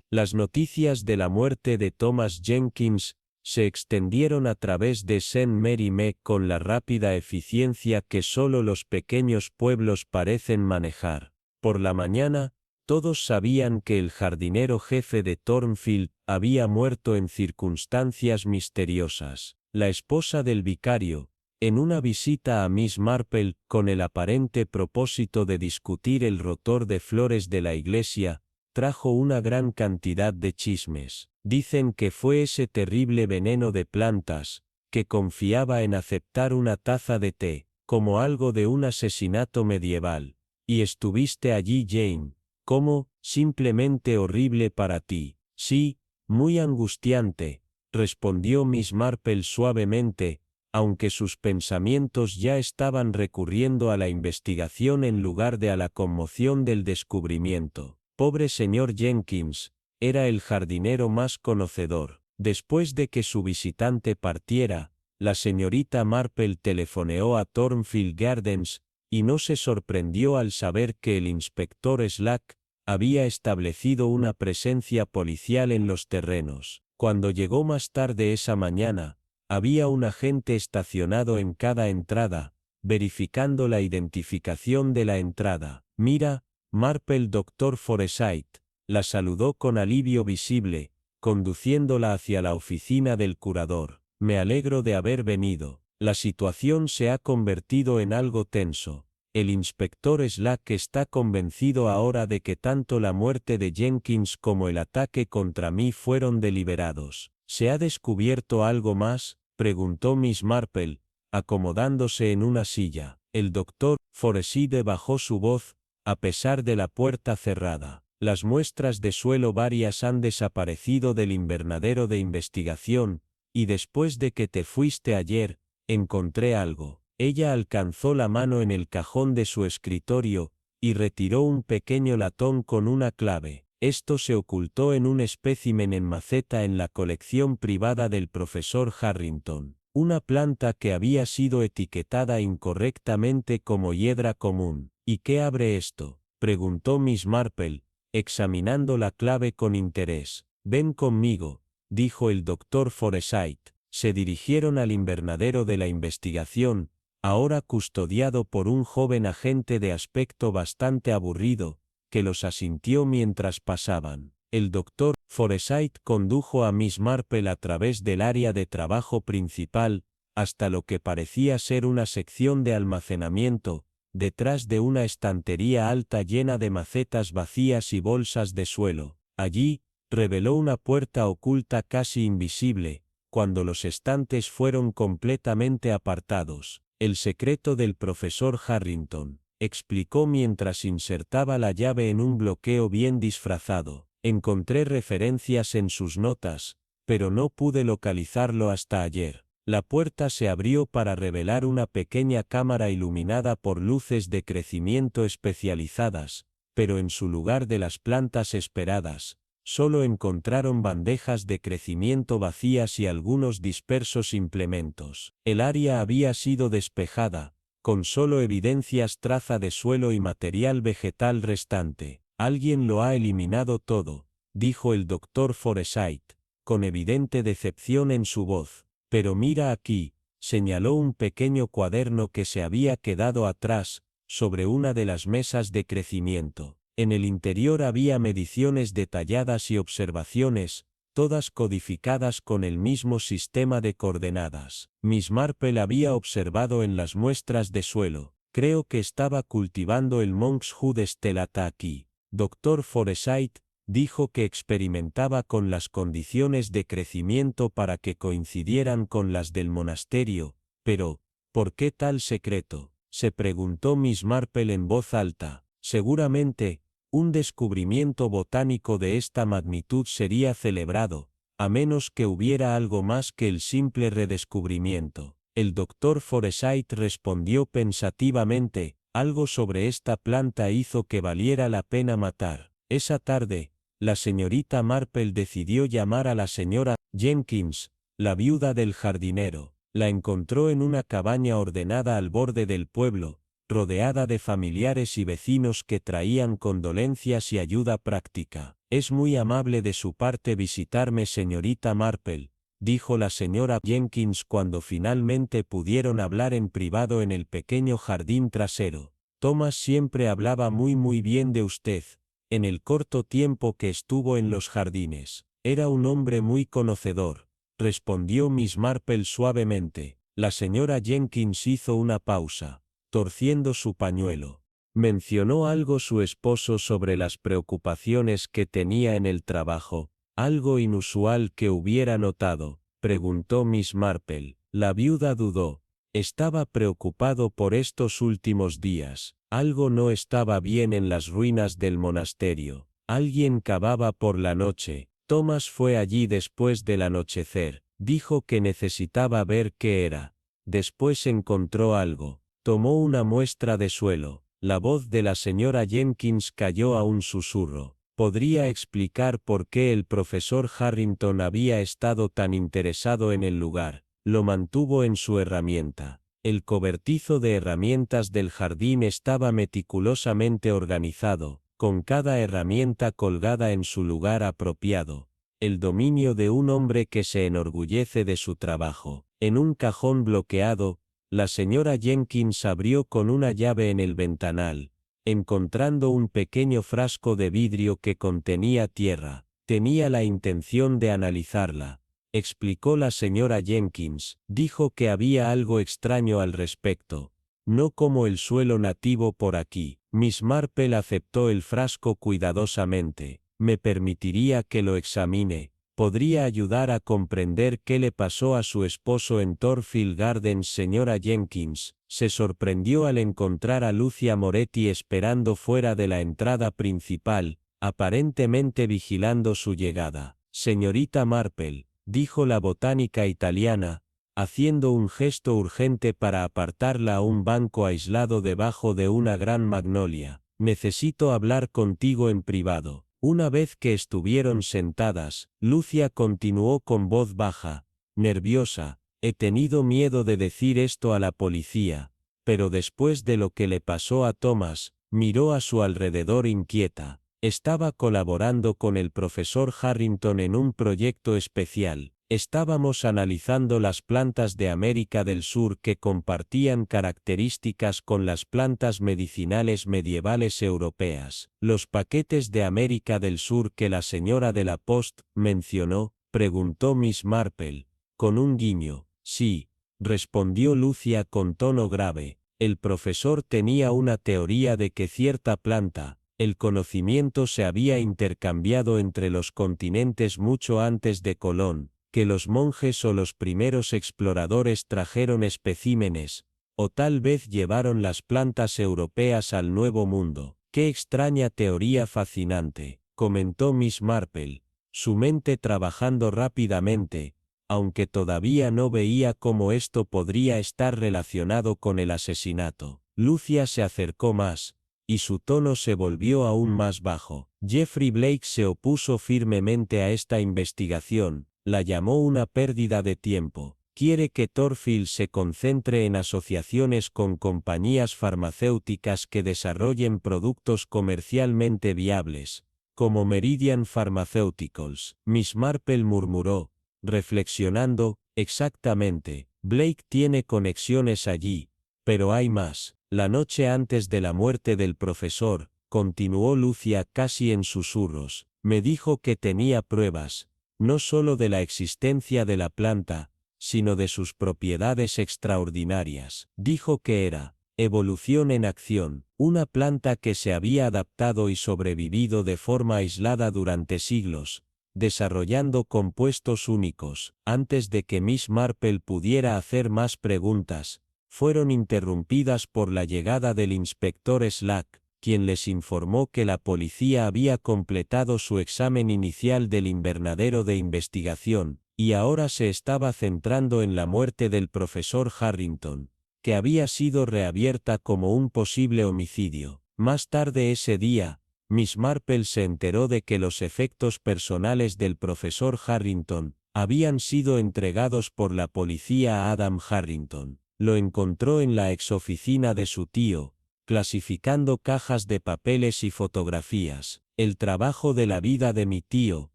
Las noticias de la muerte de Thomas Jenkins se extendieron a través de St. Mary Mead con la rápida eficiencia que solo los pequeños pueblos parecen manejar. Por la mañana, todos sabían que el jardinero jefe de Thornfield había muerto en circunstancias misteriosas. La esposa del vicario, en una visita a Miss Marple con el aparente propósito de discutir el rotor de flores de la iglesia, trajo una gran cantidad de chismes. Dicen que fue ese terrible veneno de plantas, que confiaba en aceptar una taza de té, como algo de un asesinato medieval. Y estuviste allí, Jane. ¿Cómo? Simplemente horrible para ti. Sí, muy angustiante, respondió Miss Marple suavemente, aunque sus pensamientos ya estaban recurriendo a la investigación en lugar de a la conmoción del descubrimiento. Pobre señor Jenkins, era el jardinero más conocedor. Después de que su visitante partiera, la señorita Marple telefoneó a Thornfield Gardens, y no se sorprendió al saber que el inspector Slack había establecido una presencia policial en los terrenos. Cuando llegó más tarde esa mañana, había un agente estacionado en cada entrada, verificando la identificación de la entrada. Mira, Marple. Dr. Forsyth la saludó con alivio visible, conduciéndola hacia la oficina del curador. Me alegro de haber venido. La situación se ha convertido en algo tenso. El inspector Slack está convencido ahora de que tanto la muerte de Jenkins como el ataque contra mí fueron deliberados. ¿Se ha descubierto algo más?, preguntó Miss Marple, acomodándose en una silla. El doctor Forsyth bajó su voz, a pesar de la puerta cerrada. Las muestras de suelo varias han desaparecido del invernadero de investigación, y después de que te fuiste ayer, encontré algo. Ella alcanzó la mano en el cajón de su escritorio, y retiró un pequeño latón con una clave. Esto se ocultó en un espécimen en maceta en la colección privada del profesor Harrington. Una planta que había sido etiquetada incorrectamente como hiedra común. ¿Y qué abre esto?, preguntó Miss Marple, examinando la clave con interés. Ven conmigo, dijo el doctor Forsyth. Se dirigieron al invernadero de la investigación, ahora custodiado por un joven agente de aspecto bastante aburrido, que los asintió mientras pasaban. El doctor Forsyth condujo a Miss Marple a través del área de trabajo principal, hasta lo que parecía ser una sección de almacenamiento, detrás de una estantería alta llena de macetas vacías y bolsas de suelo. Allí, reveló una puerta oculta casi invisible, cuando los estantes fueron completamente apartados. El secreto del profesor Harrington, explicó mientras insertaba la llave en un bloqueo bien disfrazado. Encontré referencias en sus notas, pero no pude localizarlo hasta ayer. La puerta se abrió para revelar una pequeña cámara iluminada por luces de crecimiento especializadas, pero en su lugar de las plantas esperadas, solo encontraron bandejas de crecimiento vacías y algunos dispersos implementos. El área había sido despejada, con solo evidencias traza de suelo y material vegetal restante. Alguien lo ha eliminado todo, dijo el doctor Forsyth, con evidente decepción en su voz. Pero mira aquí, señaló un pequeño cuaderno que se había quedado atrás, sobre una de las mesas de crecimiento. En el interior había mediciones detalladas y observaciones, todas codificadas con el mismo sistema de coordenadas. Miss Marple había observado en las muestras de suelo. Creo que estaba cultivando el Monkshood stellata aquí. Dr. Forsyth dijo que experimentaba con las condiciones de crecimiento para que coincidieran con las del monasterio, pero, ¿por qué tal secreto?, se preguntó Miss Marple en voz alta. Seguramente, un descubrimiento botánico de esta magnitud sería celebrado, a menos que hubiera algo más que el simple redescubrimiento. El doctor Forsyth respondió pensativamente, algo sobre esta planta hizo que valiera la pena matar. Esa tarde, la señorita Marple decidió llamar a la señora Jenkins, la viuda del jardinero. La encontró en una cabaña ordenada al borde del pueblo, rodeada de familiares y vecinos que traían condolencias y ayuda práctica. Es muy amable de su parte visitarme, señorita Marple, dijo la señora Jenkins cuando finalmente pudieron hablar en privado en el pequeño jardín trasero. Thomas siempre hablaba muy bien de usted, en el corto tiempo que estuvo en los jardines. Era un hombre muy conocedor, respondió Miss Marple suavemente. La señora Jenkins hizo una pausa, torciendo su pañuelo. ¿Mencionó algo su esposo sobre las preocupaciones que tenía en el trabajo? ¿Algo inusual que hubiera notado?, preguntó Miss Marple. La viuda dudó. Estaba preocupado por estos últimos días. Algo no estaba bien en las ruinas del monasterio. Alguien cavaba por la noche. Thomas fue allí después del anochecer. Dijo que necesitaba ver qué era. Después encontró algo. Tomó una muestra de suelo. La voz de la señora Jenkins cayó a un susurro. ¿Podría explicar por qué el profesor Harrington había estado tan interesado en el lugar? Lo mantuvo en su herramienta. El cobertizo de herramientas del jardín estaba meticulosamente organizado, con cada herramienta colgada en su lugar apropiado. El dominio de un hombre que se enorgullece de su trabajo. En un cajón bloqueado, la señora Jenkins abrió con una llave en el ventanal, encontrando un pequeño frasco de vidrio que contenía tierra. Tenía la intención de analizarla, explicó la señora Jenkins. Dijo que había algo extraño al respecto, no como el suelo nativo por aquí. Miss Marple aceptó el frasco cuidadosamente. ¿Me permitiría que lo examine? ¿Podría ayudar a comprender qué le pasó a su esposo en Thornfield Gardens? Señora Jenkins se sorprendió al encontrar a Lucia Moretti esperando fuera de la entrada principal, aparentemente vigilando su llegada. Señorita Marple, dijo la botánica italiana, haciendo un gesto urgente para apartarla a un banco aislado debajo de una gran magnolia. Necesito hablar contigo en privado. Una vez que estuvieron sentadas, Lucia continuó con voz baja, nerviosa. He tenido miedo de decir esto a la policía, pero después de lo que le pasó a Thomas, miró a su alrededor inquieta. Estaba colaborando con el profesor Harrington en un proyecto especial. Estábamos analizando las plantas de América del Sur que compartían características con las plantas medicinales medievales europeas. Los paquetes de América del Sur que la señora de la Post mencionó, preguntó Miss Marple, con un guiño. Sí, respondió Lucia con tono grave. El profesor tenía una teoría de que cierta planta, el conocimiento se había intercambiado entre los continentes mucho antes de Colón, que los monjes o los primeros exploradores trajeron especímenes, o tal vez llevaron las plantas europeas al Nuevo Mundo. ¡Qué extraña teoría fascinante!, comentó Miss Marple, su mente trabajando rápidamente, aunque todavía no veía cómo esto podría estar relacionado con el asesinato. Lucia se acercó más, y su tono se volvió aún más bajo. Jeffrey Blake se opuso firmemente a esta investigación, la llamó una pérdida de tiempo. Quiere que Thorfield se concentre en asociaciones con compañías farmacéuticas que desarrollen productos comercialmente viables, como Meridian Pharmaceuticals. Miss Marple murmuró, reflexionando. Exactamente, Blake tiene conexiones allí, pero hay más. La noche antes de la muerte del profesor, continuó Lucia casi en susurros, me dijo que tenía pruebas, no solo de la existencia de la planta, sino de sus propiedades extraordinarias. Dijo que era evolución en acción, una planta que se había adaptado y sobrevivido de forma aislada durante siglos, desarrollando compuestos únicos. Antes de que Miss Marple pudiera hacer más preguntas, fueron interrumpidas por la llegada del inspector Slack, quien les informó que la policía había completado su examen inicial del invernadero de investigación, y ahora se estaba centrando en la muerte del profesor Harrington, que había sido reabierta como un posible homicidio. Más tarde ese día, Miss Marple se enteró de que los efectos personales del profesor Harrington habían sido entregados por la policía a Adam Harrington. Lo encontró en la exoficina de su tío, clasificando cajas de papeles y fotografías. El trabajo de la vida de mi tío,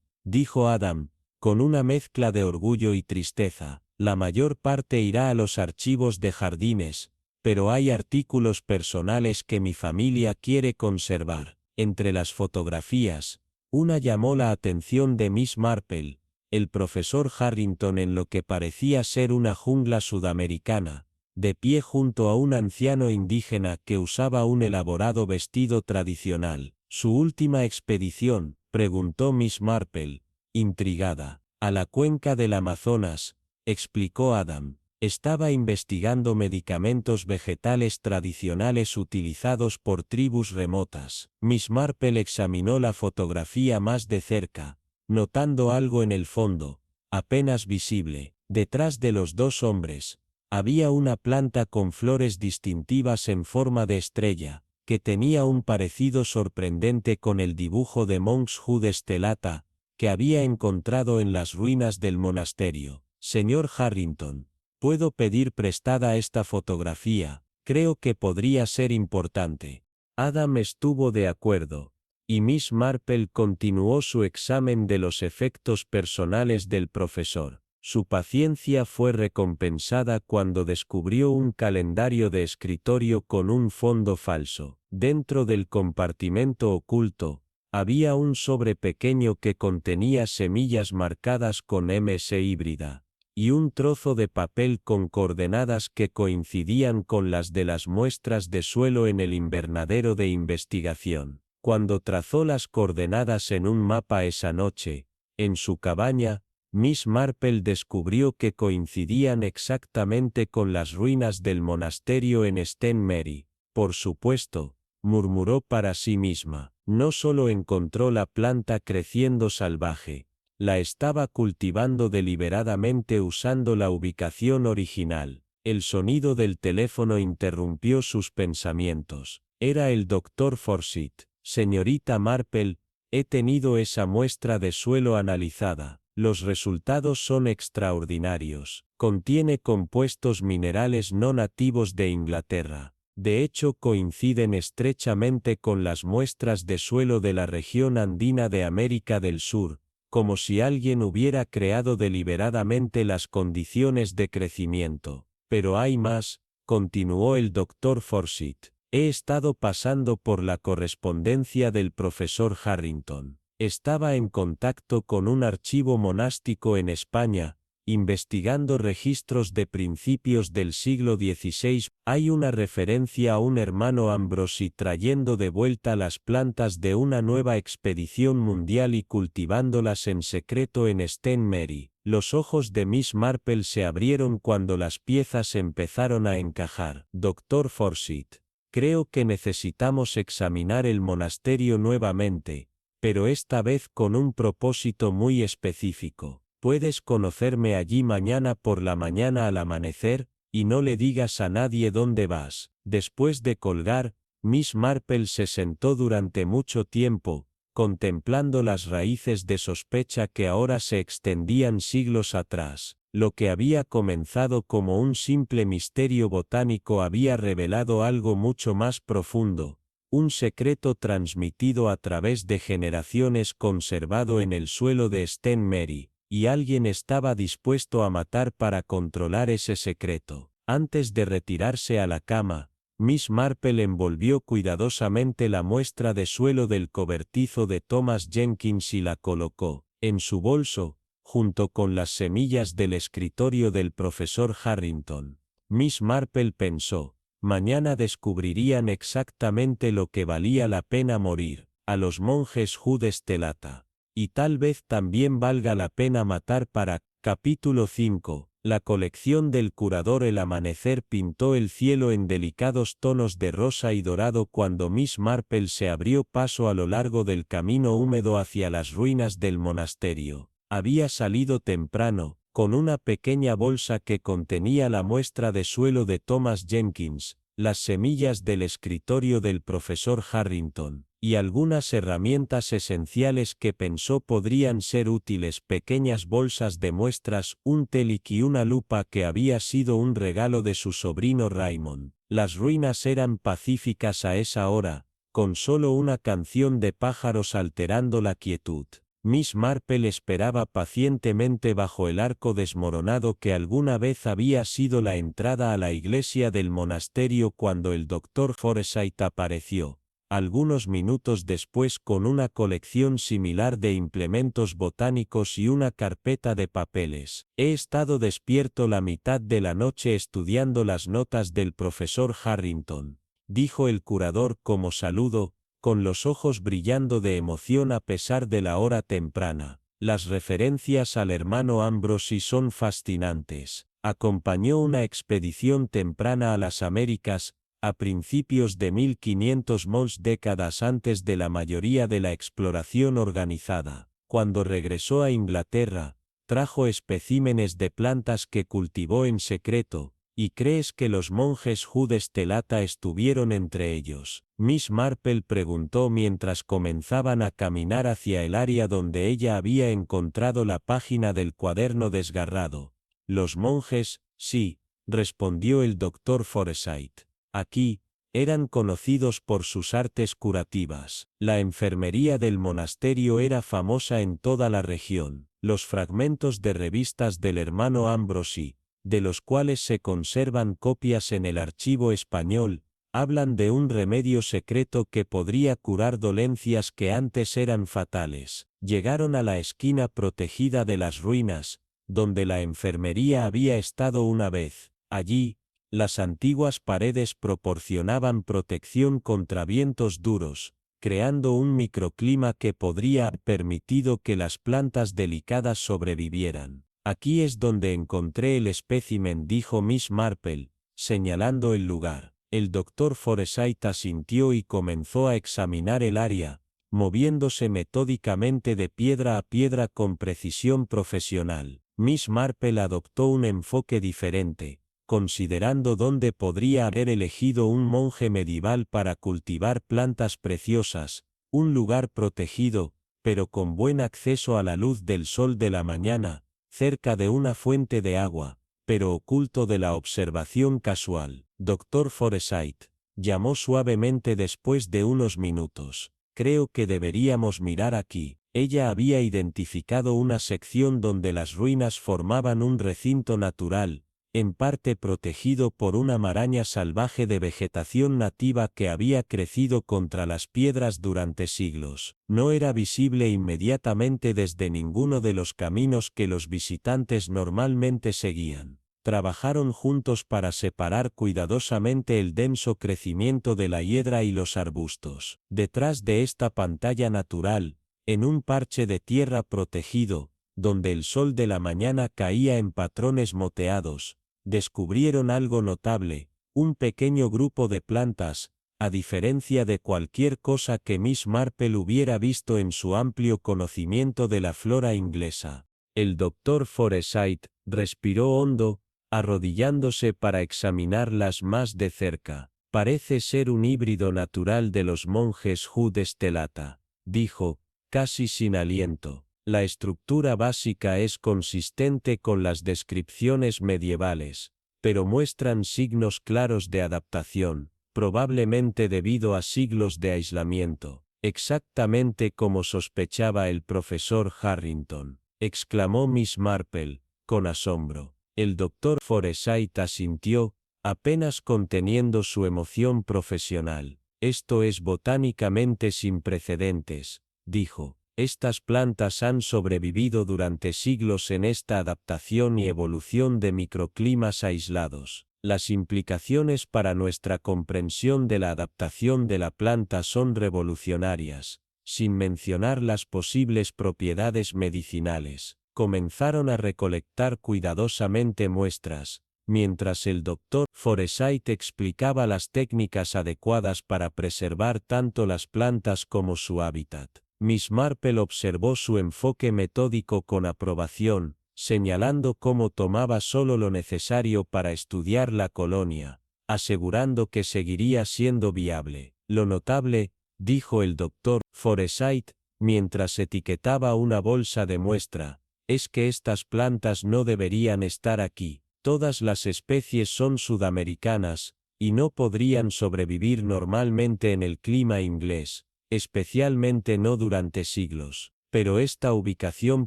dijo Adam, con una mezcla de orgullo y tristeza. La mayor parte irá a los archivos de jardines, pero hay artículos personales que mi familia quiere conservar. Entre las fotografías, una llamó la atención de Miss Marple, el profesor Harrington en lo que parecía ser una jungla sudamericana, de pie junto a un anciano indígena que usaba un elaborado vestido tradicional. ¿Su última expedición?, preguntó Miss Marple, intrigada. A la cuenca del Amazonas, explicó Adam. Estaba investigando medicamentos vegetales tradicionales utilizados por tribus remotas. Miss Marple examinó la fotografía más de cerca, notando algo en el fondo, apenas visible. Detrás de los dos hombres, había una planta con flores distintivas en forma de estrella, que tenía un parecido sorprendente con el dibujo de Monkshood Stellata, que había encontrado en las ruinas del monasterio. Señor Harrington, ¿puedo pedir prestada esta fotografía? Creo que podría ser importante. Adam estuvo de acuerdo, y Miss Marple continuó su examen de los efectos personales del profesor. Su paciencia fue recompensada cuando descubrió un calendario de escritorio con un fondo falso. Dentro del compartimento oculto, había un sobre pequeño que contenía semillas marcadas con MS híbrida, y un trozo de papel con coordenadas que coincidían con las de las muestras de suelo en el invernadero de investigación. Cuando trazó las coordenadas en un mapa esa noche, en su cabaña, Miss Marple descubrió que coincidían exactamente con las ruinas del monasterio en St. Mary. Por supuesto, murmuró para sí misma, no solo encontró la planta creciendo salvaje, la estaba cultivando deliberadamente usando la ubicación original. El sonido del teléfono interrumpió sus pensamientos. Era el Dr. Forsyth. Señorita Marple, he tenido esa muestra de suelo analizada. Los resultados son extraordinarios. Contiene compuestos minerales no nativos de Inglaterra. De hecho, coinciden estrechamente con las muestras de suelo de la región andina de América del Sur, como si alguien hubiera creado deliberadamente las condiciones de crecimiento. Pero hay más, continuó el Dr. Forsyth. He estado pasando por la correspondencia del profesor Harrington. Estaba en contacto con un archivo monástico en España, investigando registros de principios del siglo XVI. Hay una referencia a un hermano Ambrosi trayendo de vuelta las plantas de una nueva expedición mundial y cultivándolas en secreto en St. Mary. Los ojos de Miss Marple se abrieron cuando las piezas empezaron a encajar. Dr. Forsyth. Creo que necesitamos examinar el monasterio nuevamente, pero esta vez con un propósito muy específico. Puedes conocerme allí mañana por la mañana al amanecer, y no le digas a nadie dónde vas. Después de colgar, Miss Marple se sentó durante mucho tiempo, contemplando las raíces de sospecha que ahora se extendían siglos atrás. Lo que había comenzado como un simple misterio botánico había revelado algo mucho más profundo, un secreto transmitido a través de generaciones conservado en el suelo de St. Mary, y alguien estaba dispuesto a matar para controlar ese secreto. Antes de retirarse a la cama, Miss Marple envolvió cuidadosamente la muestra de suelo del cobertizo de Thomas Jenkins y la colocó en su bolso, junto con las semillas del escritorio del profesor Harrington. Miss Marple pensó, mañana descubrirían exactamente lo que valía la pena morir, a los monjes Judes Telata. Y tal vez también valga la pena matar para... Capítulo 5. La colección del curador. El amanecer pintó el cielo en delicados tonos de rosa y dorado cuando Miss Marple se abrió paso a lo largo del camino húmedo hacia las ruinas del monasterio. Había salido temprano, con una pequeña bolsa que contenía la muestra de suelo de Thomas Jenkins, las semillas del escritorio del profesor Harrington, y algunas herramientas esenciales que pensó podrían ser útiles: pequeñas bolsas de muestras, un telic y una lupa que había sido un regalo de su sobrino Raymond. Las ruinas eran pacíficas a esa hora, con solo una canción de pájaros alterando la quietud. Miss Marple esperaba pacientemente bajo el arco desmoronado que alguna vez había sido la entrada a la iglesia del monasterio cuando el Dr. Forsyth apareció, algunos minutos después, con una colección similar de implementos botánicos y una carpeta de papeles. He estado despierto la mitad de la noche estudiando las notas del profesor Harrington, dijo el curador como saludo, con los ojos brillando de emoción a pesar de la hora temprana. Las referencias al hermano Ambrosi son fascinantes. Acompañó una expedición temprana a las Américas, a principios de 1500, décadas antes de la mayoría de la exploración organizada. Cuando regresó a Inglaterra, trajo especímenes de plantas que cultivó en secreto. ¿Y crees que los monjes Judes Telata estuvieron entre ellos? Miss Marple preguntó mientras comenzaban a caminar hacia el área donde ella había encontrado la página del cuaderno desgarrado. Los monjes, sí, respondió el Dr. Forsyth. Aquí, eran conocidos por sus artes curativas. La enfermería del monasterio era famosa en toda la región. Los fragmentos de revistas del hermano Ambrosi, de los cuales se conservan copias en el archivo español, hablan de un remedio secreto que podría curar dolencias que antes eran fatales. Llegaron a la esquina protegida de las ruinas, donde la enfermería había estado una vez. Allí, las antiguas paredes proporcionaban protección contra vientos duros, creando un microclima que podría haber permitido que las plantas delicadas sobrevivieran. Aquí es donde encontré el espécimen, dijo Miss Marple, señalando el lugar. El Dr. Forsyth asintió y comenzó a examinar el área, moviéndose metódicamente de piedra a piedra con precisión profesional. Miss Marple adoptó un enfoque diferente, considerando dónde podría haber elegido un monje medieval para cultivar plantas preciosas, un lugar protegido, pero con buen acceso a la luz del sol de la mañana, cerca de una fuente de agua, pero oculto de la observación casual. Dr. Forsyth, llamó suavemente después de unos minutos. Creo que deberíamos mirar aquí. Ella había identificado una sección donde las ruinas formaban un recinto natural, en parte protegido por una maraña salvaje de vegetación nativa que había crecido contra las piedras durante siglos. No era visible inmediatamente desde ninguno de los caminos que los visitantes normalmente seguían. Trabajaron juntos para separar cuidadosamente el denso crecimiento de la hiedra y los arbustos. Detrás de esta pantalla natural, en un parche de tierra protegido, donde el sol de la mañana caía en patrones moteados, descubrieron algo notable: un pequeño grupo de plantas, a diferencia de cualquier cosa que Miss Marple hubiera visto en su amplio conocimiento de la flora inglesa. El doctor Forsyth respiró hondo, arrodillándose para examinarlas más de cerca. Parece ser un híbrido natural de los monjes Hood Stellata, dijo, casi sin aliento. La estructura básica es consistente con las descripciones medievales, pero muestran signos claros de adaptación, probablemente debido a siglos de aislamiento. Exactamente como sospechaba el profesor Harrington, exclamó Miss Marple, con asombro. El doctor Forsyth asintió, apenas conteniendo su emoción profesional. Esto es botánicamente sin precedentes, dijo. Estas plantas han sobrevivido durante siglos en esta adaptación y evolución de microclimas aislados. Las implicaciones para nuestra comprensión de la adaptación de la planta son revolucionarias, sin mencionar las posibles propiedades medicinales. Comenzaron a recolectar cuidadosamente muestras, mientras el doctor Forsyth explicaba las técnicas adecuadas para preservar tanto las plantas como su hábitat. Miss Marple observó su enfoque metódico con aprobación, señalando cómo tomaba solo lo necesario para estudiar la colonia, asegurando que seguiría siendo viable. Lo notable, dijo el doctor Forsyth, mientras etiquetaba una bolsa de muestra, es que estas plantas no deberían estar aquí. Todas las especies son sudamericanas, y no podrían sobrevivir normalmente en el clima inglés, especialmente no durante siglos. Pero esta ubicación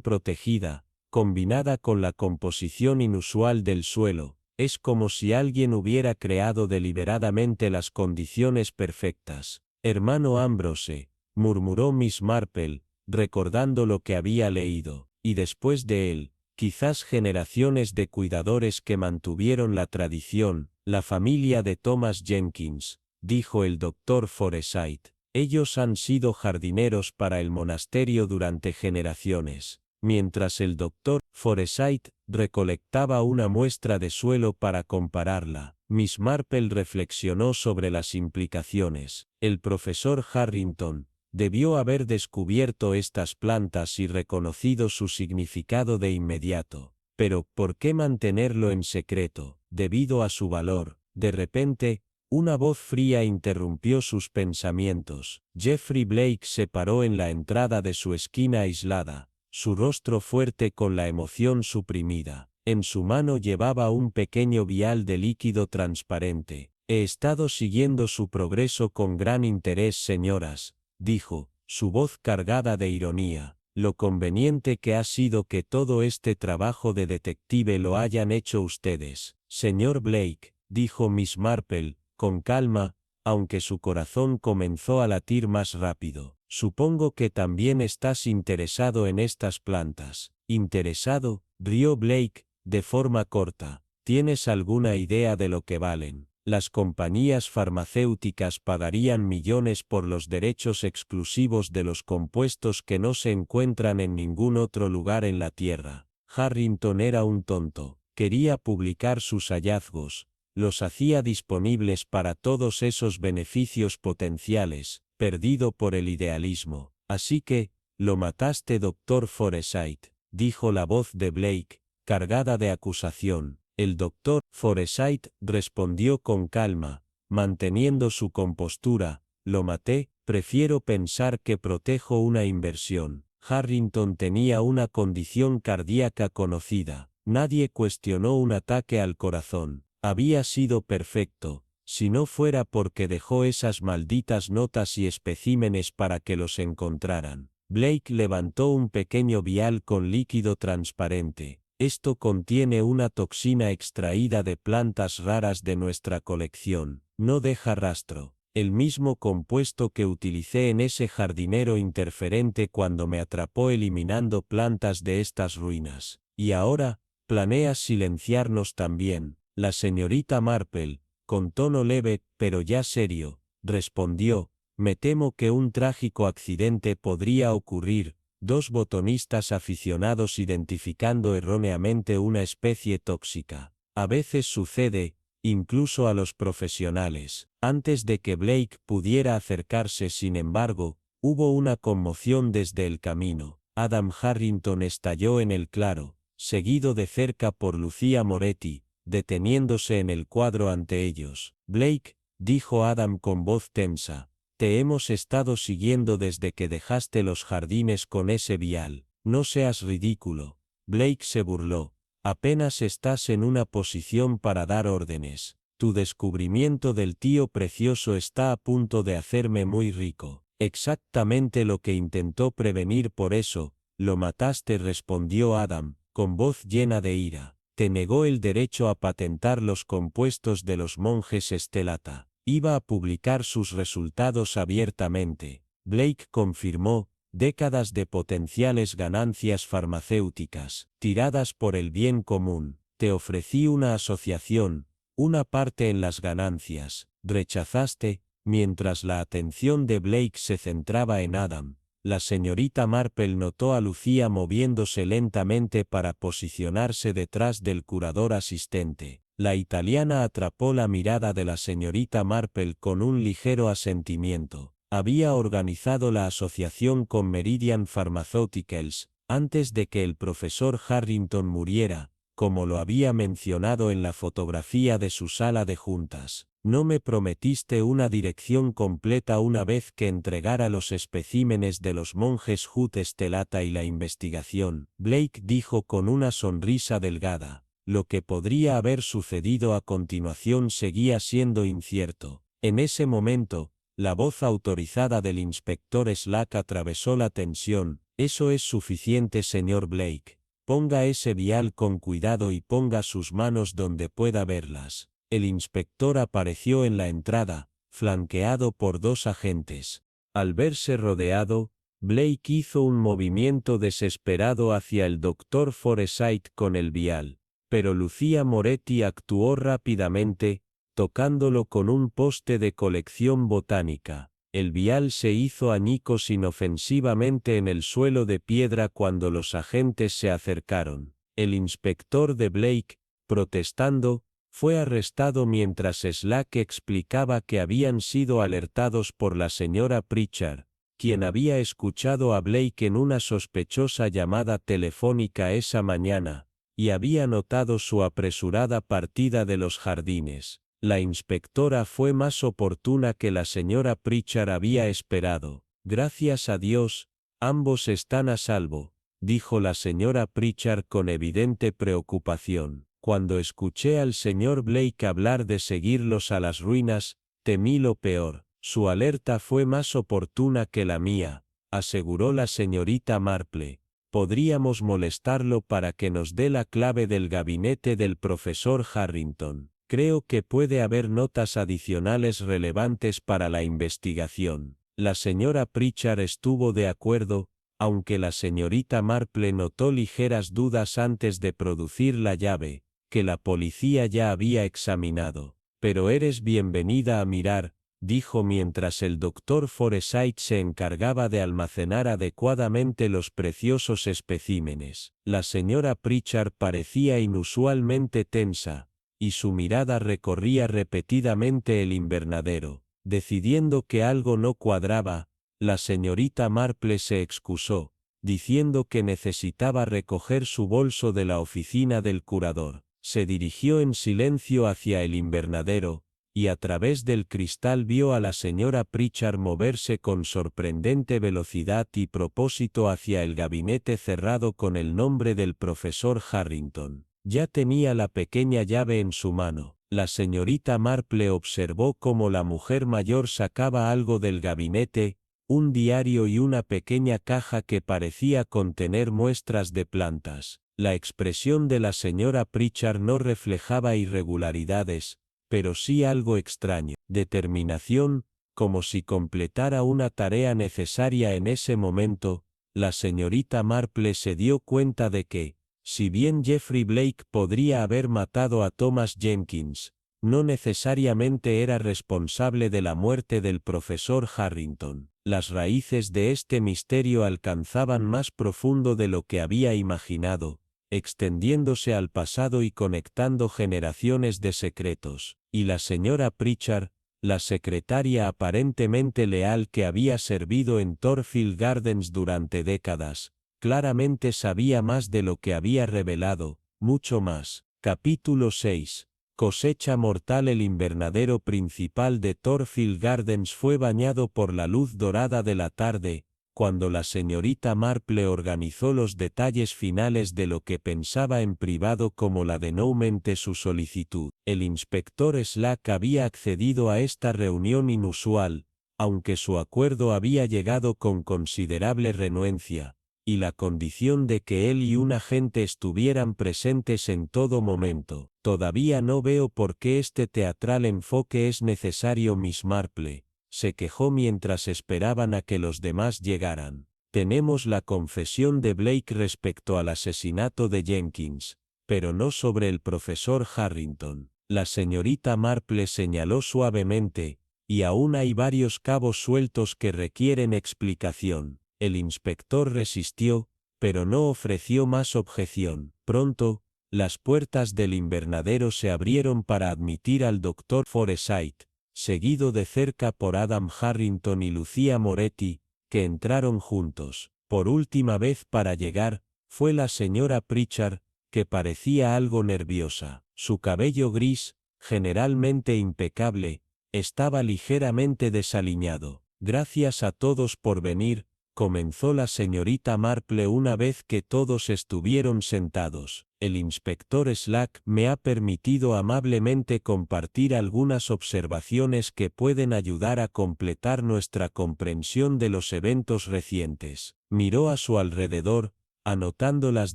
protegida, combinada con la composición inusual del suelo, es como si alguien hubiera creado deliberadamente las condiciones perfectas. Hermano Ambrose, murmuró Miss Marple, recordando lo que había leído, y después de él, quizás generaciones de cuidadores que mantuvieron la tradición, la familia de Thomas Jenkins, dijo el doctor Forsyth. Ellos han sido jardineros para el monasterio durante generaciones. Mientras el doctor Forsyth recolectaba una muestra de suelo para compararla, Miss Marple reflexionó sobre las implicaciones. El profesor Harrington debió haber descubierto estas plantas y reconocido su significado de inmediato. Pero, ¿por qué mantenerlo en secreto? Debido a su valor. De repente, una voz fría interrumpió sus pensamientos. Geoffrey Blake se paró en la entrada de su esquina aislada, su rostro fuerte con la emoción suprimida. En su mano llevaba un pequeño vial de líquido transparente. He estado siguiendo su progreso con gran interés, señoras, dijo, su voz cargada de ironía. Lo conveniente que ha sido que todo este trabajo de detective lo hayan hecho ustedes. Señor Blake, dijo Miss Marple, con calma, aunque su corazón comenzó a latir más rápido. Supongo que también estás interesado en estas plantas. ¿Interesado?, rió Blake, de forma corta. ¿Tienes alguna idea de lo que valen? Las compañías farmacéuticas pagarían millones por los derechos exclusivos de los compuestos que no se encuentran en ningún otro lugar en la Tierra. Harrington era un tonto. Quería publicar sus hallazgos. Los hacía disponibles para todos esos beneficios potenciales, perdido por el idealismo. Así que, lo mataste, doctor Forsyth, dijo la voz de Blake, cargada de acusación. El doctor Forsyth respondió con calma, manteniendo su compostura. Lo maté, prefiero pensar que protejo una inversión. Harrington tenía una condición cardíaca conocida. Nadie cuestionó un ataque al corazón. Había sido perfecto, si no fuera porque dejó esas malditas notas y especímenes para que los encontraran. Blake levantó un pequeño vial con líquido transparente. Esto contiene una toxina extraída de plantas raras de nuestra colección. No deja rastro. El mismo compuesto que utilicé en ese jardinero interferente cuando me atrapó eliminando plantas de estas ruinas. Y ahora, planeas silenciarnos también. La señorita Marple, con tono leve, pero ya serio, respondió, me temo que un trágico accidente podría ocurrir. Dos botonistas aficionados identificando erróneamente una especie tóxica. A veces sucede, incluso a los profesionales. Antes de que Blake pudiera acercarse, sin embargo, hubo una conmoción desde el camino. Adam Harrington estalló en el claro, seguido de cerca por Lucia Moretti, deteniéndose en el cuadro ante ellos. Blake, dijo Adam con voz tensa, te hemos estado siguiendo desde que dejaste los jardines con ese vial. No seas ridículo. Blake se burló. Apenas estás en una posición para dar órdenes. Tu descubrimiento del tío precioso está a punto de hacerme muy rico. Exactamente lo que intentó prevenir, por eso, lo mataste, respondió Adam, con voz llena de ira. Te negó el derecho a patentar los compuestos de los monjes Estelata. Iba a publicar sus resultados abiertamente. Blake confirmó, décadas de potenciales ganancias farmacéuticas, tiradas por el bien común. Te ofrecí una asociación, una parte en las ganancias. Rechazaste. Mientras la atención de Blake se centraba en Adam, la señorita Marple notó a Lucia moviéndose lentamente para posicionarse detrás del curador asistente. La italiana atrapó la mirada de la señorita Marple con un ligero asentimiento. Había organizado la asociación con Meridian Pharmaceuticals, antes de que el profesor Harrington muriera, como lo había mencionado en la fotografía de su sala de juntas. No me prometiste una dirección completa una vez que entregara los especímenes de los monjes Hut Estelata y la investigación. Blake dijo con una sonrisa delgada. Lo que podría haber sucedido a continuación seguía siendo incierto. En ese momento, la voz autorizada del inspector Slack atravesó la tensión. Eso es suficiente, señor Blake. Ponga ese vial con cuidado y ponga sus manos donde pueda verlas. El inspector apareció en la entrada, flanqueado por dos agentes. Al verse rodeado, Blake hizo un movimiento desesperado hacia el Dr. Forsyth con el vial, pero Lucia Moretti actuó rápidamente, tocándolo con un poste de colección botánica. El vial se hizo añicos inofensivamente en el suelo de piedra cuando los agentes se acercaron. El inspector de Blake, protestando, fue arrestado mientras Slack explicaba que habían sido alertados por la señora Pritchard, quien había escuchado a Blake en una sospechosa llamada telefónica esa mañana, y había notado su apresurada partida de los jardines. La inspectora fue más oportuna que la señora Pritchard había esperado. Gracias a Dios, ambos están a salvo, dijo la señora Pritchard con evidente preocupación. Cuando escuché al señor Blake hablar de seguirlos a las ruinas, temí lo peor. Su alerta fue más oportuna que la mía, aseguró la señorita Marple. Podríamos molestarlo para que nos dé la clave del gabinete del profesor Harrington. Creo que puede haber notas adicionales relevantes para la investigación. La señora Pritchard estuvo de acuerdo, aunque la señorita Marple notó ligeras dudas antes de producir la llave, que la policía ya había examinado. Pero eres bienvenida a mirar, dijo mientras el Dr. Forsyth se encargaba de almacenar adecuadamente los preciosos especímenes. La señora Pritchard parecía inusualmente tensa, y su mirada recorría repetidamente el invernadero. Decidiendo que algo no cuadraba, la señorita Marple se excusó, diciendo que necesitaba recoger su bolso de la oficina del curador. Se dirigió en silencio hacia el invernadero, y a través del cristal vio a la señora Pritchard moverse con sorprendente velocidad y propósito hacia el gabinete cerrado con el nombre del profesor Harrington. Ya tenía la pequeña llave en su mano. La señorita Marple observó cómo la mujer mayor sacaba algo del gabinete, un diario y una pequeña caja que parecía contener muestras de plantas. La expresión de la señora Pritchard no reflejaba irregularidades, pero sí algo extraño, determinación, como si completara una tarea necesaria en ese momento. La señorita Marple se dio cuenta de que, si bien Jeffrey Blake podría haber matado a Thomas Jenkins, no necesariamente era responsable de la muerte del profesor Harrington. Las raíces de este misterio alcanzaban más profundo de lo que había imaginado, extendiéndose al pasado y conectando generaciones de secretos, y la señora Pritchard, la secretaria aparentemente leal que había servido en Thornfield Gardens durante décadas, claramente sabía más de lo que había revelado, mucho más. Capítulo 6. Cosecha mortal. El invernadero principal de Thornfield Gardens fue bañado por la luz dorada de la tarde, cuando la señorita Marple organizó los detalles finales de lo que pensaba en privado como la de no aumente su solicitud. El inspector Slack había accedido a esta reunión inusual, aunque su acuerdo había llegado con considerable renuencia, y la condición de que él y un agente estuvieran presentes en todo momento. Todavía no veo por qué este teatral enfoque es necesario, Miss Marple, se quejó mientras esperaban a que los demás llegaran. Tenemos la confesión de Blake respecto al asesinato de Jenkins, pero no sobre el profesor Harrington. La señorita Marple señaló suavemente, y aún hay varios cabos sueltos que requieren explicación. El inspector resistió, pero no ofreció más objeción. Pronto, las puertas del invernadero se abrieron para admitir al doctor Forsyth, seguido de cerca por Adam Harrington y Lucia Moretti, que entraron juntos. Por última vez para llegar, fue la señora Pritchard, que parecía algo nerviosa. Su cabello gris, generalmente impecable, estaba ligeramente desaliñado. Gracias a todos por venir, comenzó la señorita Marple una vez que todos estuvieron sentados. El inspector Slack me ha permitido amablemente compartir algunas observaciones que pueden ayudar a completar nuestra comprensión de los eventos recientes. Miró a su alrededor, anotando las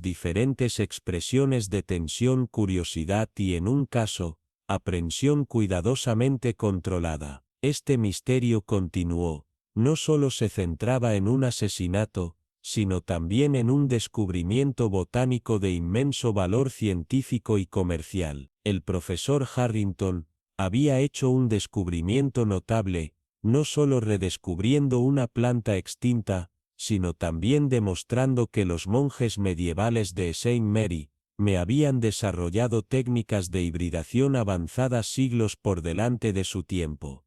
diferentes expresiones de tensión, curiosidad y, en un caso, aprensión cuidadosamente controlada. Este misterio, continuó, no solo se centraba en un asesinato, sino también en un descubrimiento botánico de inmenso valor científico y comercial. El profesor Harrington había hecho un descubrimiento notable, no solo redescubriendo una planta extinta, sino también demostrando que los monjes medievales de St. Mary me habían desarrollado técnicas de hibridación avanzadas siglos por delante de su tiempo.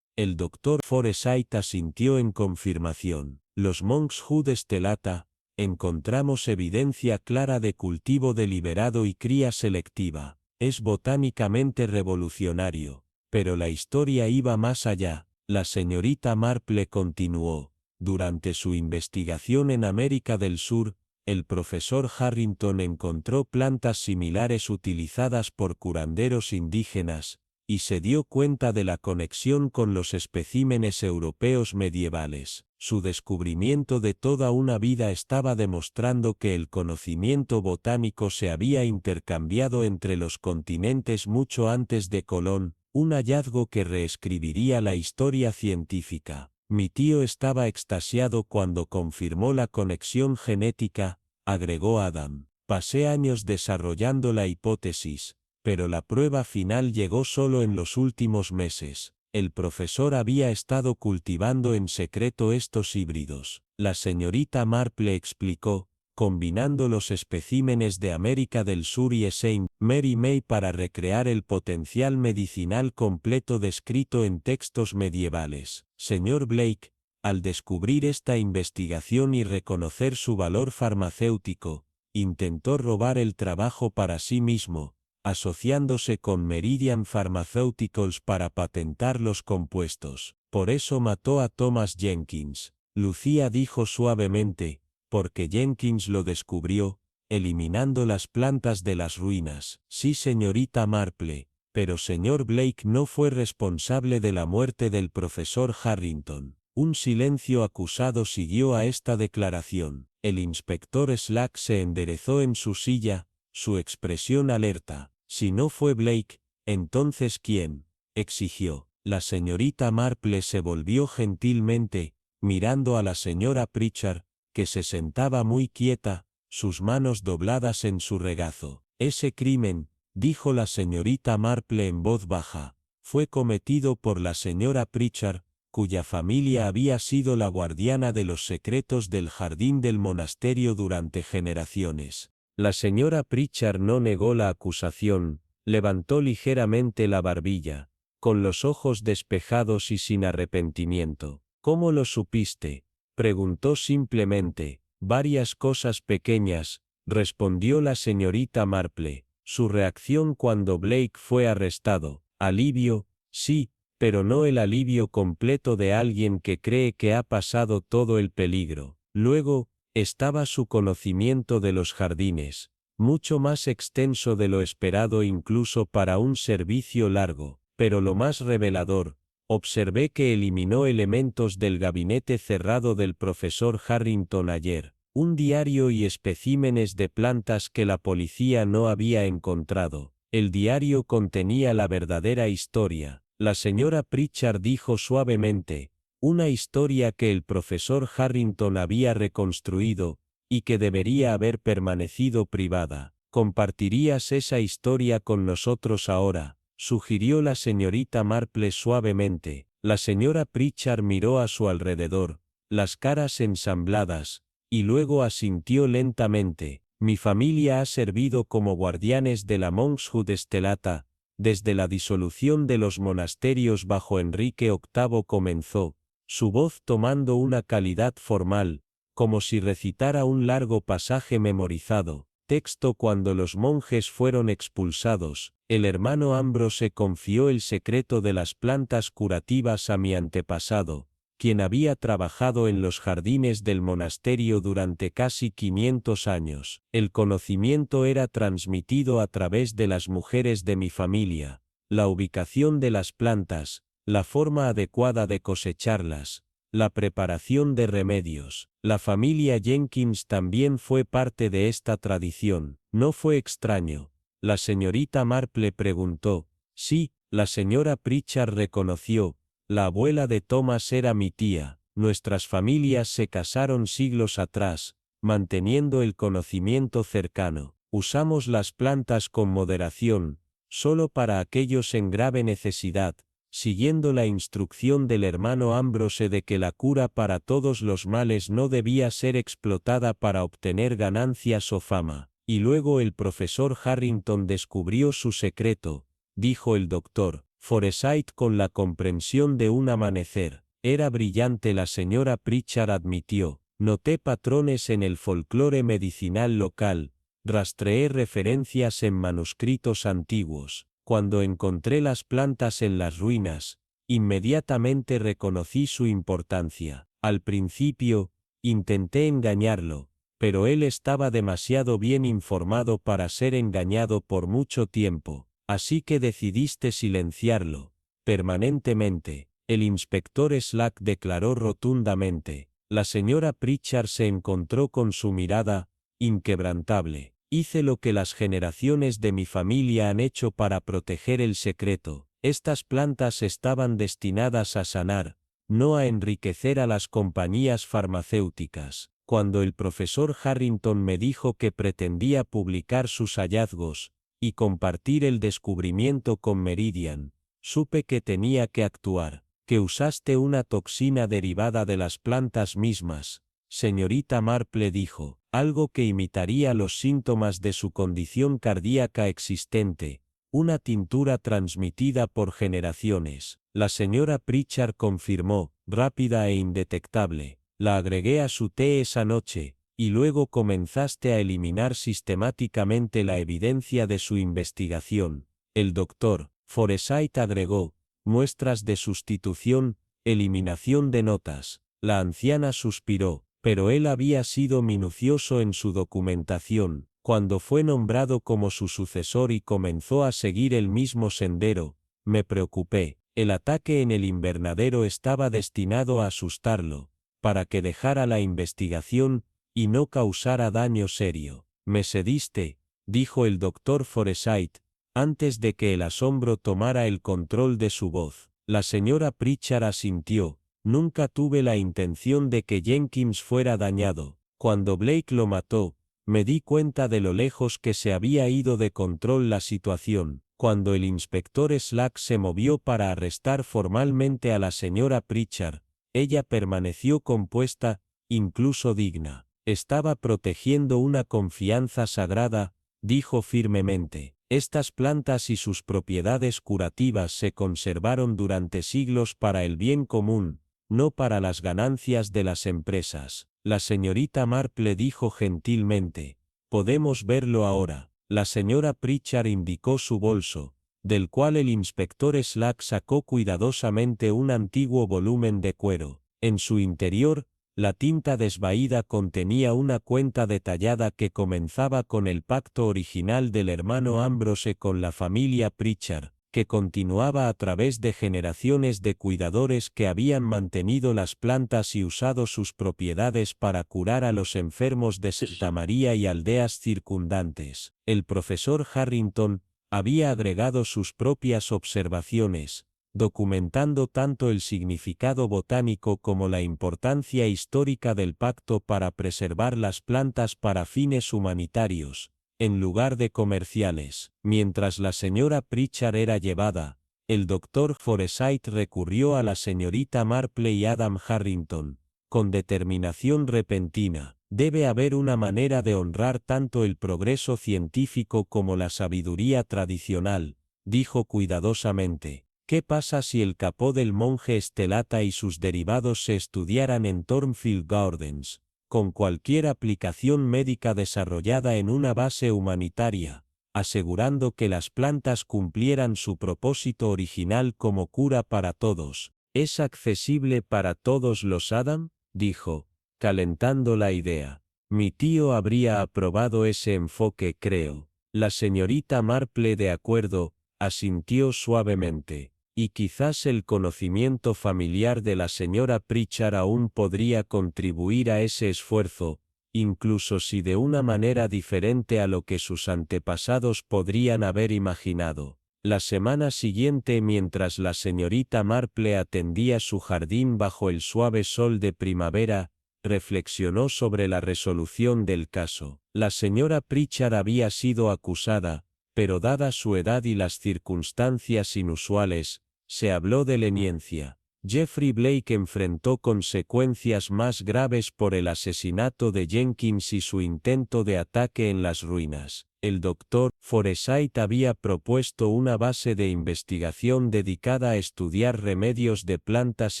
El doctor Forsyth asintió en confirmación. Los Monkshood stellata, encontramos evidencia clara de cultivo deliberado y cría selectiva. Es botánicamente revolucionario, pero la historia iba más allá. La señorita Marple continuó. Durante su investigación en América del Sur, el profesor Harrington encontró plantas similares utilizadas por curanderos indígenas, y se dio cuenta de la conexión con los especímenes europeos medievales. Su descubrimiento de toda una vida estaba demostrando que el conocimiento botánico se había intercambiado entre los continentes mucho antes de Colón, un hallazgo que reescribiría la historia científica. Mi tío estaba extasiado cuando confirmó la conexión genética, agregó Adam. Pasé años desarrollando la hipótesis, pero la prueba final llegó solo en los últimos meses. El profesor había estado cultivando en secreto estos híbridos. La señorita Marple explicó, combinando los especímenes de América del Sur y St. Mary May para recrear el potencial medicinal completo descrito en textos medievales. Señor Blake, al descubrir esta investigación y reconocer su valor farmacéutico, intentó robar el trabajo para sí mismo, asociándose con Meridian Pharmaceuticals para patentar los compuestos. Por eso mató a Thomas Jenkins. Lucia dijo suavemente, porque Jenkins lo descubrió, eliminando las plantas de las ruinas. Sí, señorita Marple, pero señor Blake no fue responsable de la muerte del profesor Harrington. Un silencio acusado siguió a esta declaración. El inspector Slack se enderezó en su silla, su expresión alerta. Si no fue Blake, ¿entonces quién?, exigió. La señorita Marple se volvió gentilmente, mirando a la señora Pritchard, que se sentaba muy quieta, sus manos dobladas en su regazo. Ese crimen, dijo la señorita Marple en voz baja, fue cometido por la señora Pritchard, cuya familia había sido la guardiana de los secretos del jardín del monasterio durante generaciones. La señora Pritchard no negó la acusación, levantó ligeramente la barbilla, con los ojos despejados y sin arrepentimiento. ¿Cómo lo supiste?, preguntó simplemente. Varias cosas pequeñas, respondió la señorita Marple. Su reacción cuando Blake fue arrestado. Alivio, sí, pero no el alivio completo de alguien que cree que ha pasado todo el peligro. Luego, estaba su conocimiento de los jardines, mucho más extenso de lo esperado incluso para un servicio largo, pero lo más revelador, observé que eliminó elementos del gabinete cerrado del profesor Harrington ayer, un diario y especímenes de plantas que la policía no había encontrado. El diario contenía la verdadera historia. La señora Pritchard dijo suavemente, una historia que el profesor Harrington había reconstruido, y que debería haber permanecido privada. ¿Compartirías esa historia con nosotros ahora?, sugirió la señorita Marple suavemente. La señora Pritchard miró a su alrededor, las caras ensambladas, y luego asintió lentamente. Mi familia ha servido como guardianes de la Monkshood Stellata, desde la disolución de los monasterios bajo Enrique VIII comenzó, su voz tomando una calidad formal, como si recitara un largo pasaje memorizado. Texto: cuando los monjes fueron expulsados, el hermano Ambrose confió el secreto de las plantas curativas a mi antepasado, quien había trabajado en los jardines del monasterio durante casi 500 años. El conocimiento era transmitido a través de las mujeres de mi familia, la ubicación de las plantas, la forma adecuada de cosecharlas, la preparación de remedios. La familia Jenkins también fue parte de esta tradición. ¿No fue extraño?, la señorita Marple preguntó. Sí, la señora Pritchard reconoció. La abuela de Thomas era mi tía. Nuestras familias se casaron siglos atrás, manteniendo el conocimiento cercano. Usamos las plantas con moderación, solo para aquellos en grave necesidad, siguiendo la instrucción del hermano Ambrose de que la cura para todos los males no debía ser explotada para obtener ganancias o fama. Y luego el profesor Harrington descubrió su secreto, dijo el doctor Forsyth con la comprensión de un amanecer. Era brillante, la señora Pritchard admitió. Noté patrones en el folclore medicinal local, rastreé referencias en manuscritos antiguos. Cuando encontré las plantas en las ruinas, inmediatamente reconocí su importancia. Al principio, intenté engañarlo, pero él estaba demasiado bien informado para ser engañado por mucho tiempo, así que decidiste silenciarlo, permanentemente. El inspector Slack declaró rotundamente. La señora Pritchard se encontró con su mirada, inquebrantable. Hice lo que las generaciones de mi familia han hecho para proteger el secreto. Estas plantas estaban destinadas a sanar, no a enriquecer a las compañías farmacéuticas. Cuando el profesor Harrington me dijo que pretendía publicar sus hallazgos y compartir el descubrimiento con Meridian, supe que tenía que actuar. Que usaste una toxina derivada de las plantas mismas, señorita Marple dijo, algo que imitaría los síntomas de su condición cardíaca existente, una tintura transmitida por generaciones. La señora Pritchard confirmó, rápida e indetectable. La agregué a su té esa noche, y luego comenzaste a eliminar sistemáticamente la evidencia de su investigación. El doctor Forsyth agregó, muestras de sustitución, eliminación de notas. La anciana suspiró, pero él había sido minucioso en su documentación. Cuando fue nombrado como su sucesor y comenzó a seguir el mismo sendero, me preocupé. El ataque en el invernadero estaba destinado a asustarlo, para que dejara la investigación y no causara daño serio. Me sediste, dijo el doctor Forsyth, antes de que el asombro tomara el control de su voz. La señora Pritchard asintió. Nunca tuve la intención de que Jenkins fuera dañado. Cuando Blake lo mató, me di cuenta de lo lejos que se había ido de control la situación. Cuando el inspector Slack se movió para arrestar formalmente a la señora Pritchard, ella permaneció compuesta, incluso digna. Estaba protegiendo una confianza sagrada, dijo firmemente. Estas plantas y sus propiedades curativas se conservaron durante siglos para el bien común, no para las ganancias de las empresas. La señorita Marple dijo gentilmente, «Podemos verlo ahora». La señora Pritchard indicó su bolso, del cual el inspector Slack sacó cuidadosamente un antiguo volumen de cuero. En su interior, la tinta desvaída contenía una cuenta detallada que comenzaba con el pacto original del hermano Ambrose con la familia Pritchard, que continuaba a través de generaciones de cuidadores que habían mantenido las plantas y usado sus propiedades para curar a los enfermos de Santa María y aldeas circundantes. El profesor Harrington había agregado sus propias observaciones, documentando tanto el significado botánico como la importancia histórica del pacto para preservar las plantas para fines humanitarios, en lugar de comerciales. Mientras la señora Pritchard era llevada, el doctor Forsyth recurrió a la señorita Marple y Adam Harrington, con determinación repentina. Debe haber una manera de honrar tanto el progreso científico como la sabiduría tradicional, dijo cuidadosamente. ¿Qué pasa si el capó del monje estelata y sus derivados se estudiaran en Thornfield Gardens, con cualquier aplicación médica desarrollada en una base humanitaria, asegurando que las plantas cumplieran su propósito original como cura para todos? ¿Es accesible para todos los Adam?, dijo, calentando la idea. Mi tío habría aprobado ese enfoque, creo. La señorita Marple, de acuerdo, asintió suavemente. Y quizás el conocimiento familiar de la señora Pritchard aún podría contribuir a ese esfuerzo, incluso si de una manera diferente a lo que sus antepasados podrían haber imaginado. La semana siguiente, mientras la señorita Marple atendía su jardín bajo el suave sol de primavera, reflexionó sobre la resolución del caso. La señora Pritchard había sido acusada, pero dada su edad y las circunstancias inusuales, se habló de leniencia. Jeffrey Blake enfrentó consecuencias más graves por el asesinato de Jenkins y su intento de ataque en las ruinas. El doctor Forsyth había propuesto una base de investigación dedicada a estudiar remedios de plantas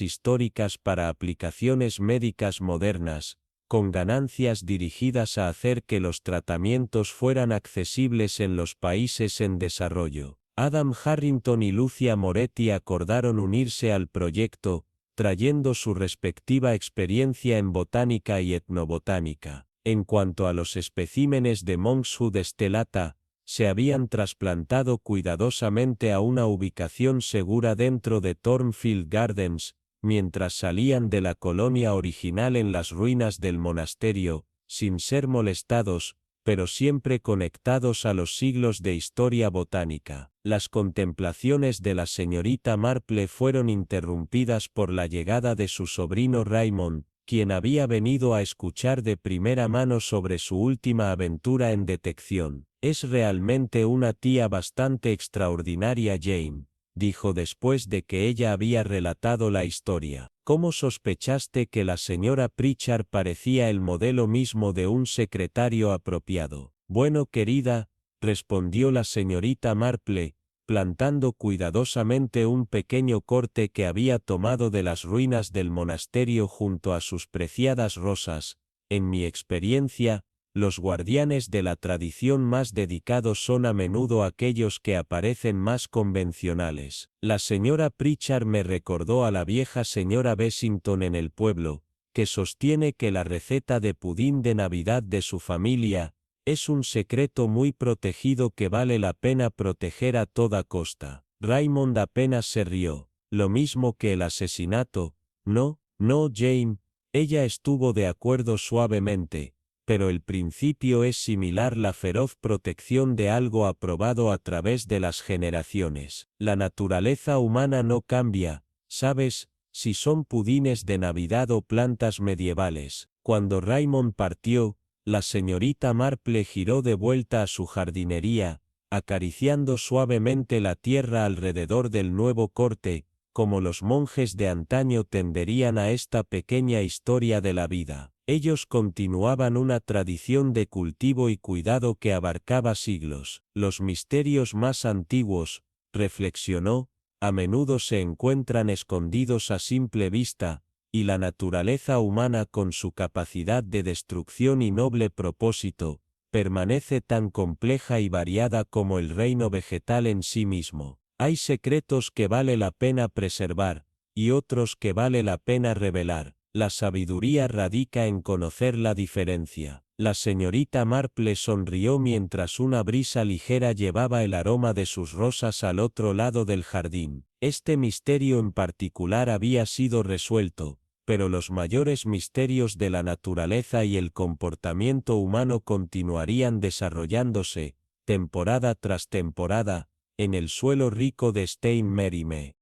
históricas para aplicaciones médicas modernas, con ganancias dirigidas a hacer que los tratamientos fueran accesibles en los países en desarrollo. Adam Harrington y Lucia Moretti acordaron unirse al proyecto, trayendo su respectiva experiencia en botánica y etnobotánica. En cuanto a los especímenes de Monkshood stellata, se habían trasplantado cuidadosamente a una ubicación segura dentro de Thornfield Gardens, mientras salían de la colonia original en las ruinas del monasterio, sin ser molestados, pero siempre conectados a los siglos de historia botánica. Las contemplaciones de la señorita Marple fueron interrumpidas por la llegada de su sobrino Raymond, quien había venido a escuchar de primera mano sobre su última aventura en detección. «Es realmente una tía bastante extraordinaria, Jane», dijo después de que ella había relatado la historia. «¿Cómo sospechaste que la señora Pritchard parecía el modelo mismo de un secretario apropiado?» «Bueno, querida», respondió la señorita Marple, plantando cuidadosamente un pequeño corte que había tomado de las ruinas del monasterio junto a sus preciadas rosas. «En mi experiencia, los guardianes de la tradición más dedicados son a menudo aquellos que aparecen más convencionales. La señora Pritchard me recordó a la vieja señora Bessington en el pueblo, que sostiene que la receta de pudín de Navidad de su familia es un secreto muy protegido que vale la pena proteger a toda costa». Raymond apenas se rió. lo mismo que el asesinato. No, no, Jane, ella estuvo de acuerdo suavemente, pero el principio es similar: la feroz protección de algo aprobado a través de las generaciones. La naturaleza humana no cambia, ¿sabes? Si son pudines de Navidad o plantas medievales. Cuando Raymond partió, la señorita Marple giró de vuelta a su jardinería, acariciando suavemente la tierra alrededor del nuevo corte, como los monjes de antaño tenderían a esta pequeña historia de la vida. Ellos continuaban una tradición de cultivo y cuidado que abarcaba siglos. Los misterios más antiguos, reflexionó, a menudo se encuentran escondidos a simple vista, y la naturaleza humana, con su capacidad de destrucción y noble propósito, permanece tan compleja y variada como el reino vegetal en sí mismo. Hay secretos que vale la pena preservar, y otros que vale la pena revelar. La sabiduría radica en conocer la diferencia. La señorita Marple sonrió mientras una brisa ligera llevaba el aroma de sus rosas al otro lado del jardín. Este misterio en particular había sido resuelto, pero los mayores misterios de la naturaleza y el comportamiento humano continuarían desarrollándose, temporada tras temporada, en el suelo rico de Stein Merime.